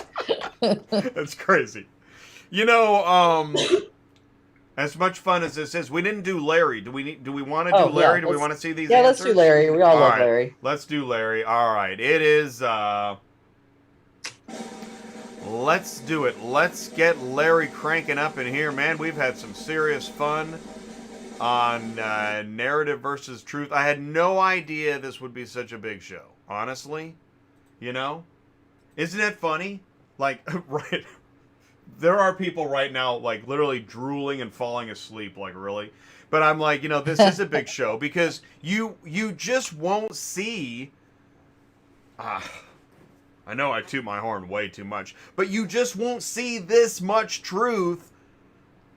That's crazy. You know, as much fun as this is, we didn't do Larry. Do we want to do Oh, yeah, Larry? Do we let's- want to see these Yeah, answers? let's do Larry. We all love right. Larry. Let's do Larry. All right. It is let's do it. Let's get Larry cranking up in here, man. We've had some serious fun on narrative versus truth. I had no idea this would be such a big show. Honestly, you know, isn't it funny? Like, right, there are people right now, like, literally drooling and falling asleep. Like, really? But I'm like, you know, this is a big show because you just won't see. I know I toot my horn way too much, but you just won't see this much truth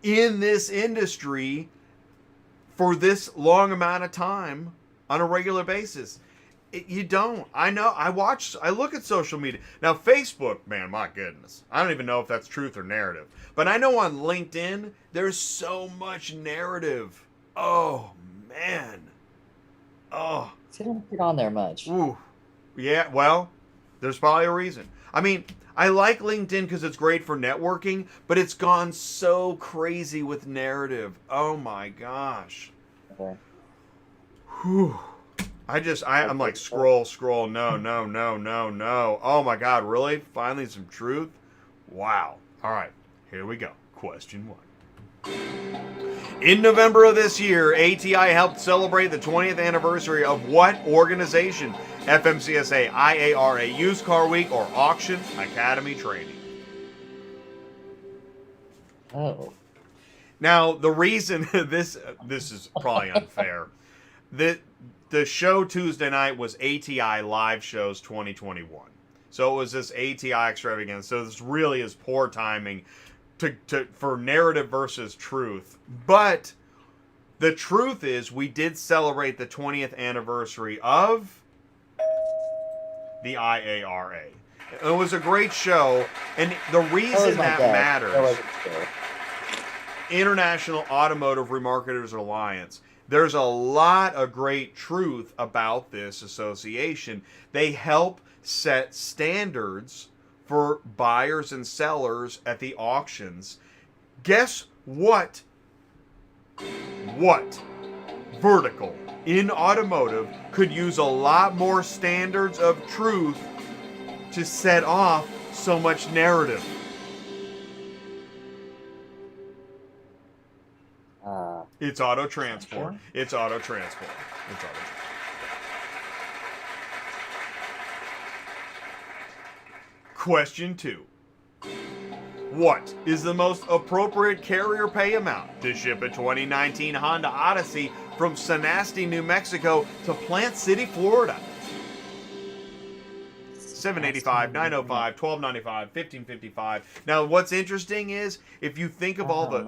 in this industry for this long amount of time on a regular basis. You don't. I know. I look at social media. Now, Facebook, man, my goodness. I don't even know if that's truth or narrative. But I know on LinkedIn, there's so much narrative. Oh, man. Oh. So you don't get on there much. Ooh. Yeah, well, there's probably a reason. I mean, I like LinkedIn because it's great for networking, but it's gone so crazy with narrative. Oh, my gosh. Okay. Whew. I'm like, scroll. No. Oh my God, really? Finally some truth? Wow. All right, here we go. Question 1. In November of this year, ATI helped celebrate the 20th anniversary of what organization? FMCSA, IARA, Used Car Week, or Auction Academy Training? Oh. Now, the reason this is probably unfair. The show Tuesday night was ATI Live Shows 2021. So it was this ATI extravaganza. So this really is poor timing for narrative versus truth. But the truth is we did celebrate the 20th anniversary of the IARA. It was a great show. And the reason that matters, International Automotive Remarketers Alliance, there's a lot of great truth about this association. They help set standards for buyers and sellers at the auctions. Guess what? What vertical in automotive could use a lot more standards of truth to set off so much narrative? It's auto transport. It's auto transport. It's auto transport. Question 2. What is the most appropriate carrier pay amount to ship a 2019 Honda Odyssey from Sanasti, New Mexico to Plant City, Florida? $785, $905, $1295, $1555. Now, what's interesting is if you think of all the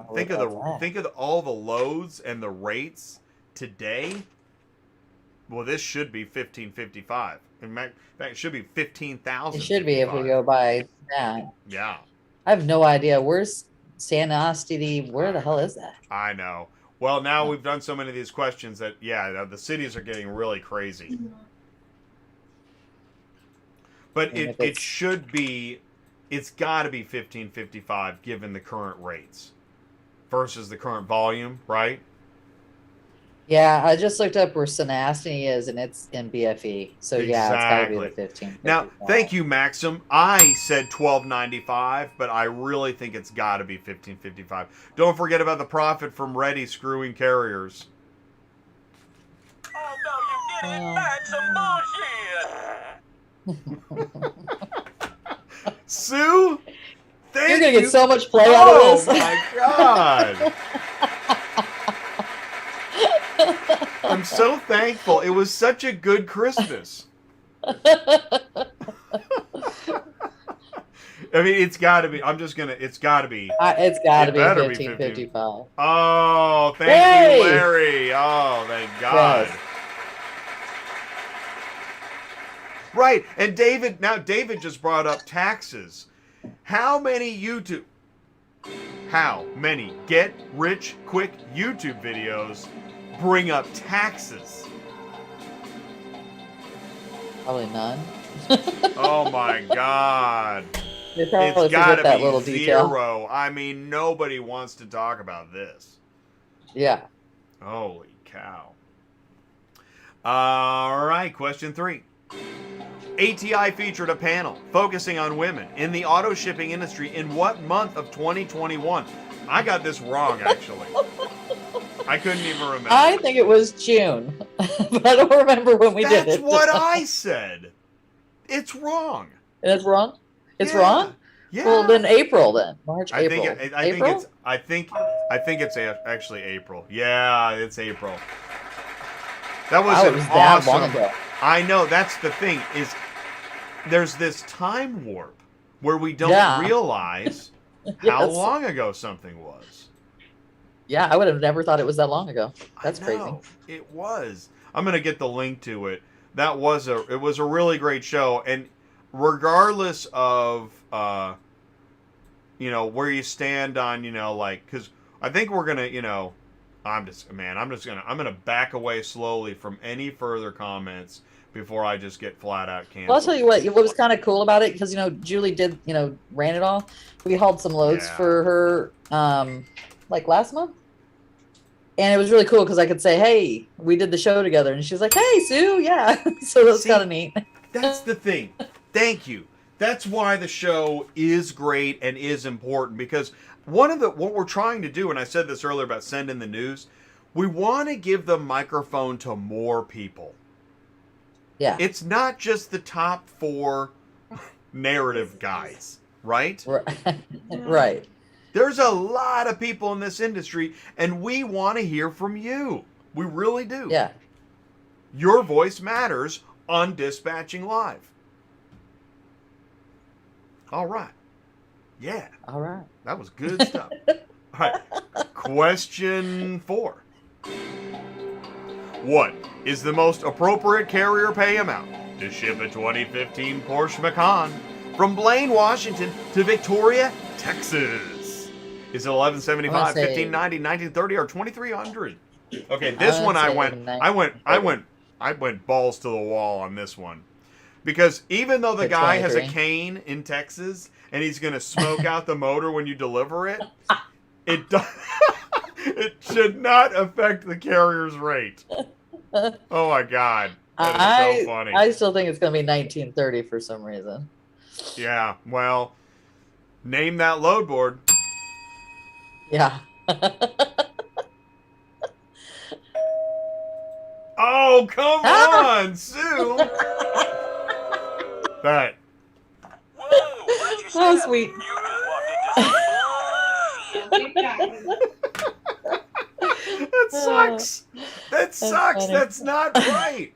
all the loads and the rates today. Well, this should be $1555. In fact, it should be $15,000. It should be if we go by that. Yeah. I have no idea. Where's Sanasti? Where the hell is that? I know. Well, now we've done so many of these questions that, yeah, the cities are getting really crazy. But it should be, it's got to be $1555 given the current rates versus the current volume, right? Yeah, I just looked up where Sanasti is, and it's in BFE. So yeah, it's got to be the 15. Now, thank you, Maxim. I said $12.95, but I really think it's got to be $15.55. Don't forget about the profit from Ready screwing carriers. Oh, no, you didn't. That's some bullshit. Sue, thank you. You're gonna get so much play out of this. Oh my God. I'm so thankful. It was such a good Christmas. I mean, it's got to be. It's got to be. It's got to be 1555. Oh, thank you, Larry. Oh, thank God. Yes. Right, and David just brought up taxes. How many get rich quick YouTube videos bring up taxes? Probably none. Oh my God. It's got to that be little zero. Detail. I mean, nobody wants to talk about this. Yeah. Holy cow. All right, question 3. ATI featured a panel focusing on women in the auto shipping industry in what month of 2021? I got this wrong, actually. I couldn't even remember. I think it was June, but I don't remember when we did it. That's what I said. It's wrong. It's wrong? It's wrong? Yeah. Well, then April, then. March, April. I think it's actually April. Yeah, it's April. That was an awesome. Long ago. I know, that's the thing, is there's this time warp where we don't realize how long ago something was. Yeah, I would have never thought it was that long ago. That's crazy. It was. I'm going to get the link to it. It was a really great show, and regardless of where you stand on, cuz I think we're going to, I'm going to back away slowly from any further comments before I just get flat out canceled. Well, I'll tell you what was kind of cool about it, because, Julie did, ran it all. We hauled some loads for her, like last month. And it was really cool because I could say, "Hey, we did the show together," and she's like, "Hey, Sue, yeah." So that's kind of neat. That's the thing. Thank you. That's why the show is great and is important, because what we're trying to do, and I said this earlier about sending the news, we want to give the microphone to more people. Yeah, It's not just the top 4 narrative guys, right? right. Right. There's a lot of people in this industry, and we want to hear from you. We really do. Yeah. Your voice matters on Dispatching Live. All right. Yeah. All right. That was good stuff. All right. Question 4. What is the most appropriate carrier pay amount to ship a 2015 Porsche Macan from Blaine, Washington to Victoria, Texas? Is it $11.75, $15.90, $19.30, or $2,300? Okay, this one I went balls to the wall on this one. Because even though the guy has a cane in Texas and he's going to smoke out the motor when you deliver it, it should not affect the carrier's rate. Oh my God. That is so funny. I still think it's going to be 1930 for some reason. Yeah, well, name that load board. Yeah. Oh, come on, Sue. That. Whoa, watch your Oh, step. sweet. You just walked into some That sucks. That sucks. funny. That's not right.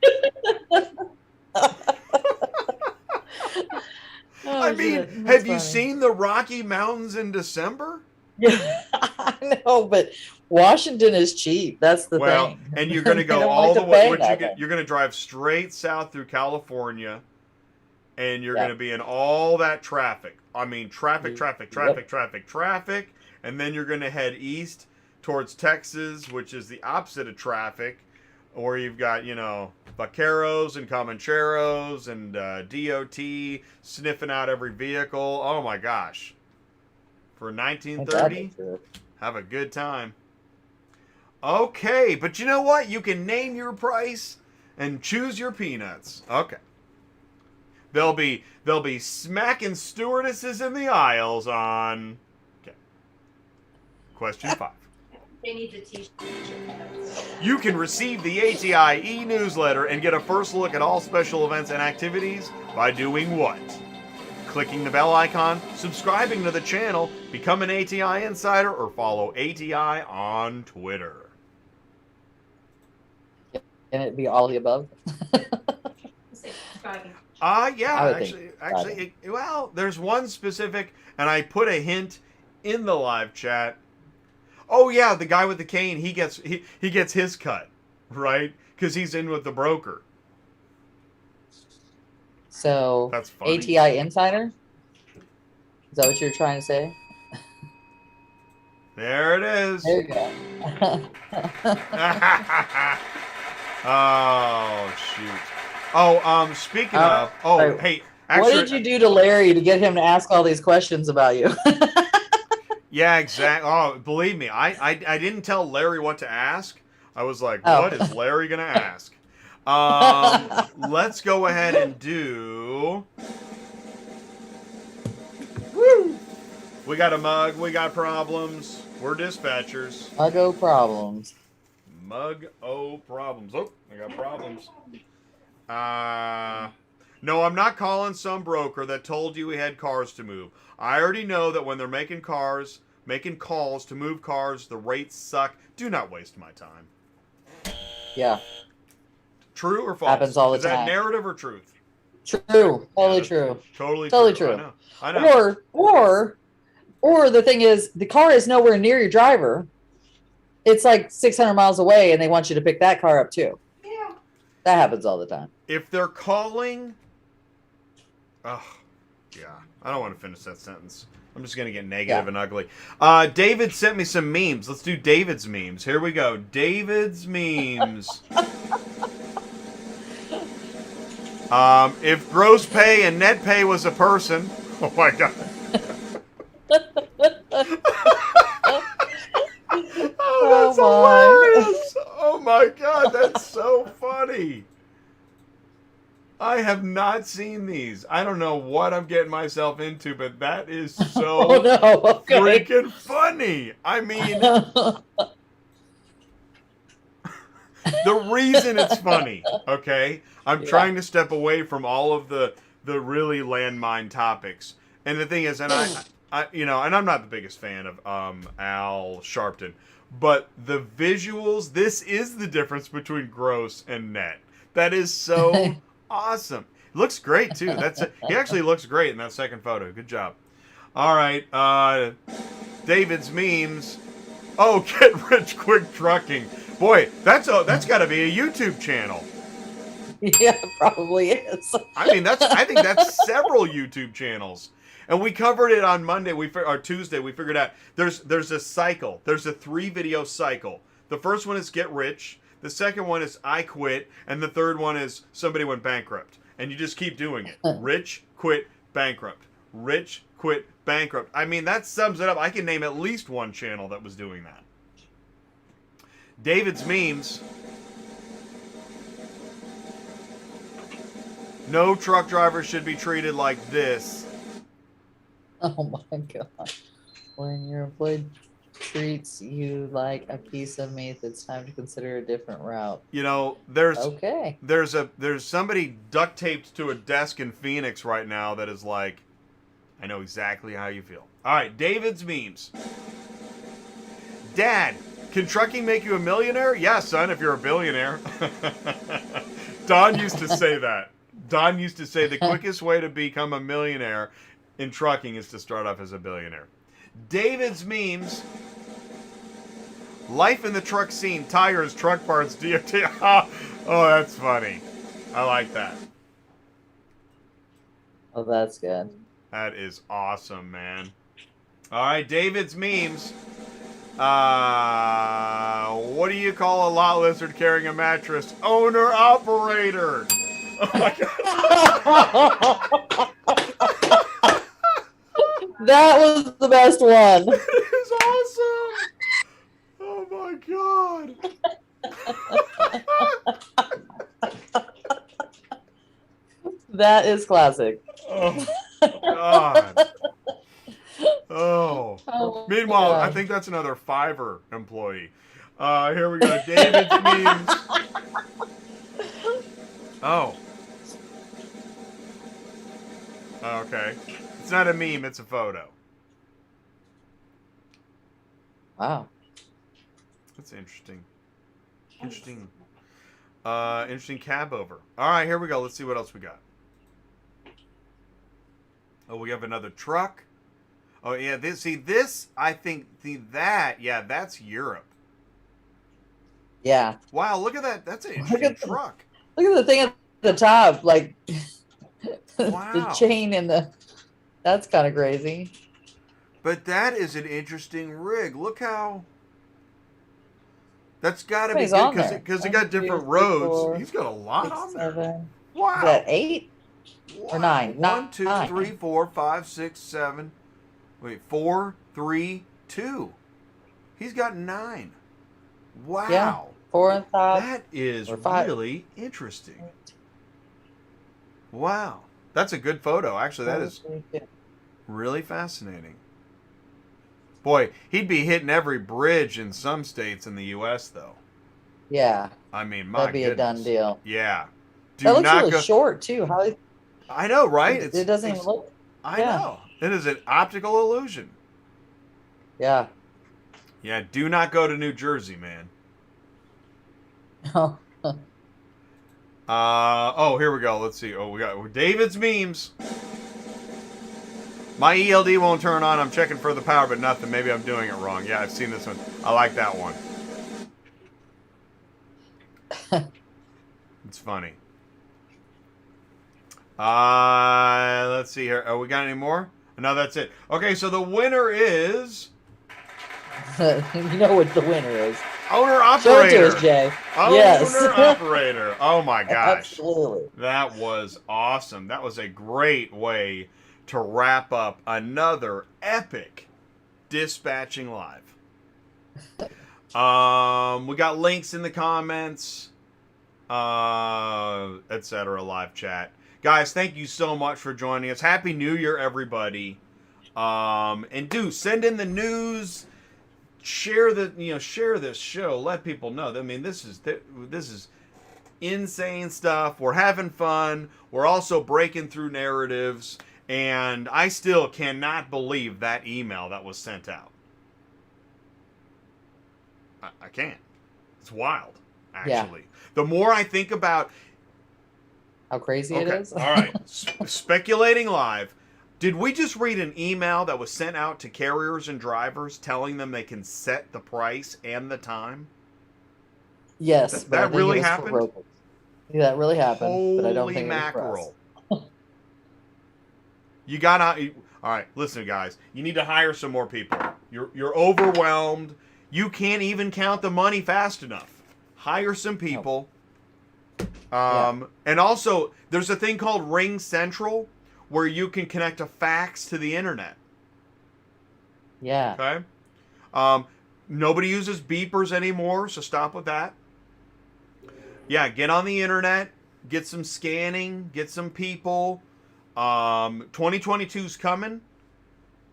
Oh, I mean, shit. have That's you funny. seen the Rocky Mountains in December? Yeah, I know, but Washington is cheap. That's the Well, thing. and you're going to They go don't all like the to way. pay nothing. You're going to drive straight south through California, and you're Yeah. going to be in all that traffic. I mean, traffic, and then you're going to head east towards Texas, which is the opposite of traffic, where you've got, vaqueros and comancheros and DOT sniffing out every vehicle. Oh my gosh. For 1930, have a good time. Okay, but you know what? You can name your price and choose your peanuts. Okay. They'll be smacking stewardesses in the aisles on. Okay. Question 5. They need the t-shirt. You can receive the ATI e-newsletter and get a first look at all special events and activities by doing what? Clicking the bell icon, subscribing to the channel, become an ATI insider, or follow ATI on Twitter. Can it be all of the above? Subscribing. Yeah, I would think actually, well, there's one specific, and I put a hint in the live chat. Oh yeah, the guy with the cane, he gets his cut, right? Because he's in with the broker. So, That's funny. ATI Insider? Is that what you're trying to say? There it is. There you go. Oh shoot. Oh, speaking of, right. hey, What actually, did you do to Larry to get him to ask all these questions about you? yeah, exactly. Oh, believe me, I didn't tell Larry what to ask. I was like, Oh. what is Larry gonna ask? Let's go ahead and do. Woo! We got a mug. We got problems. We're dispatchers. Muggo problems. Mug-o problems. Oh, I got problems. No, I'm not calling some broker that told you he had cars to move. I already know that when they're making calls to move cars, the rates suck. Do not waste my time. Yeah, True or false? Happens all the Is that time. narrative or truth? true. Totally Yeah, true. Totally true. I know. Or the thing is, the car is nowhere near your driver. It's like 600 miles away, and they want you to pick that car up too. Yeah. That happens all the time. If they're calling, yeah, I don't want to finish that sentence. I'm just gonna get negative and ugly. David sent me some memes. Let's do David's memes. Here we go. David's memes. If gross pay and net pay was a person, oh my god. Oh, that's Oh, I have not seen these. I don't know what I'm getting myself into, but that is so Oh no. Okay. freaking funny. I mean, the reason it's funny, okay? I'm Yeah. trying to step away from all of the really landmine topics. And the thing is, and I you know, and I'm not the biggest fan of Al Sharpton, but the visuals, this is the difference between gross and net. That is so awesome. Looks great too. He actually looks great in that second photo. Good job. All right, David's memes. Oh, get rich quick trucking. Boy, that's got to be a YouTube channel. Yeah, it probably is. I mean, I think that's several YouTube channels. And we covered it on Monday, or Tuesday. We figured out there's a cycle. There's a 3-video cycle. The first one is get rich. The second one is I quit, and the third one is somebody went bankrupt. And you just keep doing it. Rich, quit, bankrupt. Rich, quit, bankrupt. I mean, that sums it up. I can name at least one channel that was doing that. David's memes. No truck driver should be treated like this. Oh my god. When your employee treats you like a piece of meat, it's time to consider a different route. You know, there's somebody duct taped to a desk in Phoenix right now that is like, I know exactly how you feel. All right, David's memes. Dad, can trucking make you a millionaire? Yeah, son, if you're a billionaire. Don used to say that. Don used to say the quickest way to become a millionaire in trucking is to start off as a billionaire. David's memes. Life in the truck scene, tires, truck parts, DOT. Oh, that's funny. I like that. Oh, that's good. That is awesome, man. All right, David's memes. What do you call a lot lizard carrying a mattress? Owner operator. Oh my god. That was the best one. It is awesome. Oh my god. That is classic. Oh god. Oh. Oh, Meanwhile, God. I think that's another Fiverr employee. Here we go. David's memes. Oh. Okay. It's not a meme, it's a photo. Wow. That's interesting. Interesting cab over. All right, here we go. Let's see what else we got. Oh, we have another truck. Oh, yeah. I think, that's Europe. Yeah. Wow, look at that. That's an interesting truck. Look at the thing at the top, like Wow. the chain and that's kind of crazy. But that is an interesting rig. Look how. That's got to be He's on good there. because it got 1, 2, different 3, roads. 4, He's got a lot 6, on there. 7. Wow. Is that 8 or 9? 1, 2, 9. 3, 4, 5, 6, 7. Wait, 4, 3, 2. He's got 9. Wow. Yeah. 4 and 5. That is or 5. really interesting. Wow. That's a good photo. Actually, that is really fascinating. Boy, he'd be hitting every bridge in some states in the U.S., though. Yeah. I mean, my That'd be goodness. a done deal. Yeah. That looks really short, too. How I know, right? it doesn't even look. I know. It is an optical illusion. Yeah. Yeah, do not go to New Jersey, man. Oh, here we go. Let's see. Oh, we got David's memes. My ELD won't turn on. I'm checking for the power, but nothing. Maybe I'm doing it wrong. Yeah, I've seen this one. I like that one. It's funny. Let's see here. Oh, we got any more? No, that's it. Okay, so the winner is You know what the winner is. owner Show it to operator. us, Jay. Owner Yes. operator. Oh my gosh. Absolutely. That was awesome. That was a great way to wrap up another epic Dispatching Live. We got links in the comments. etc. live chat. Guys, thank you so much for joining us. Happy New Year, everybody. And do send in the news. Share this show. Let people know. I mean, this is insane stuff. We're having fun. We're also breaking through narratives. And I still cannot believe that email that was sent out. I can't. It's wild, actually. Yeah. The more I think about how crazy it is. All right. Speculating live. Did we just read an email that was sent out to carriers and drivers telling them they can set the price and the time? Yes. That really happened? Yeah, that really happened. Holy but I don't think mackerel. You gotta... All right, listen, guys. You need to hire some more people. You're overwhelmed. You can't even count the money fast enough. Hire some people. And also, there's a thing called Ring Central where you can connect a fax to the internet. Yeah. Okay? Nobody uses beepers anymore, so stop with that. Yeah, get on the internet, get some scanning, get some people. 2022's coming,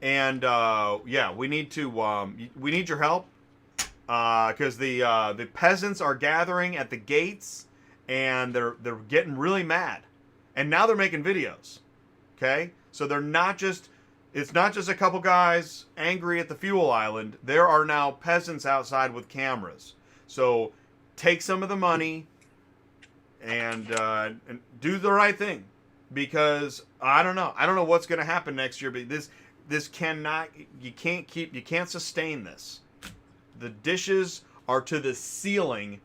and yeah, we need your help because the peasants are gathering at the gates, and they're getting really mad, and now they're making videos. Okay, so it's not just a couple guys angry at the fuel island. There are now peasants outside with cameras. So take some of the money and do the right thing. Because I don't know what's going to happen next year, but this cannot, you can't sustain this. The dishes are to the ceiling,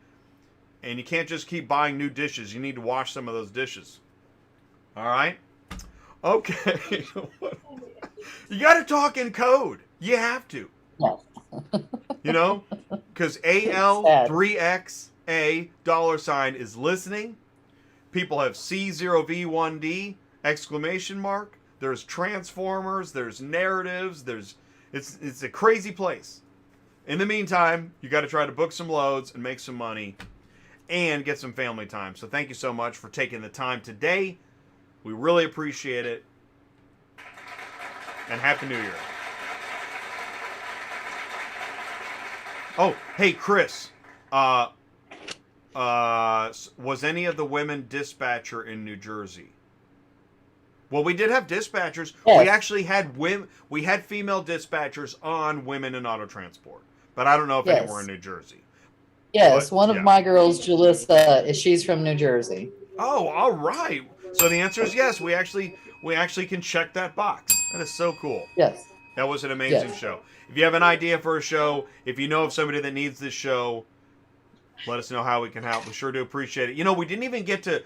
and you can't just keep buying new dishes. You need to wash some of those dishes. All right? Okay. You got to talk in code. You have to. You know? Because AL3XA $ is listening. People have C0V1D exclamation mark. There's transformers. There's narratives. It's a crazy place. In the meantime, you got to try to book some loads and make some money and get some family time. So thank you so much for taking the time today. We really appreciate it. And Happy New Year. Oh, hey, Chris. Was any of the women dispatcher in New Jersey? Well, we did have dispatchers. Yes. We actually had we had female dispatchers on Women in Auto Transport, but I don't know if any were in New Jersey. Yes, but, one of my girls, Jalissa, she's from New Jersey. Oh, all right. So the answer is yes. We actually can check that box. That is so cool. Yes. That was an amazing show. If you have an idea for a show, if you know of somebody that needs this show, let us know how we can help. We sure do appreciate it. You know, we didn't even get to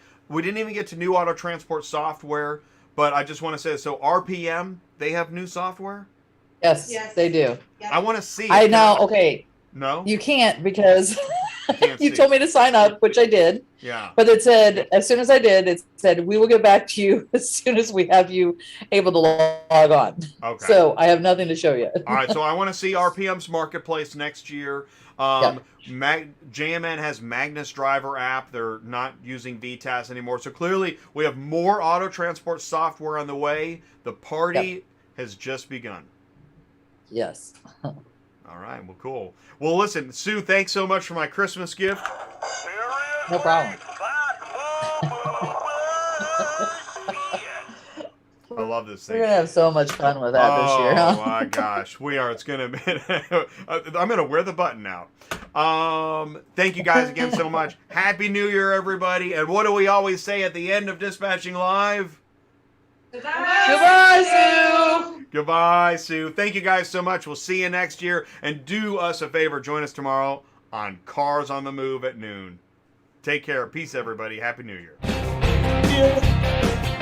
new auto transport software, but I just want to say, so RPM, they have new software? Yes, they do. I want to see it. I know. Okay. No? You can't because you told me to sign up, which I did. Yeah. But it said, as soon as I did, it said, we will get back to you as soon as we have you able to log on. Okay. So I have nothing to show you. All right. So I want to see RPM's marketplace next year. JMN has Magnus Driver app. They're not using VTAS anymore. So clearly we have more auto transport software on the way. The party has just begun. Yes. All right. Well, cool. Well, listen, Sue, thanks so much for my Christmas gift. No problem. I love this thing. We're going to have so much fun with that this year. Oh, my gosh. We are. It's going to be... I'm going to wear the button out. Thank you guys again so much. Happy New Year, everybody. And what do we always say at the end of Dispatching Live? Goodbye, Sue. Goodbye, Sue. Thank you guys so much. We'll see you next year. And do us a favor. Join us tomorrow on Cars on the Move at noon. Take care. Peace, everybody. Happy New Year. Yeah.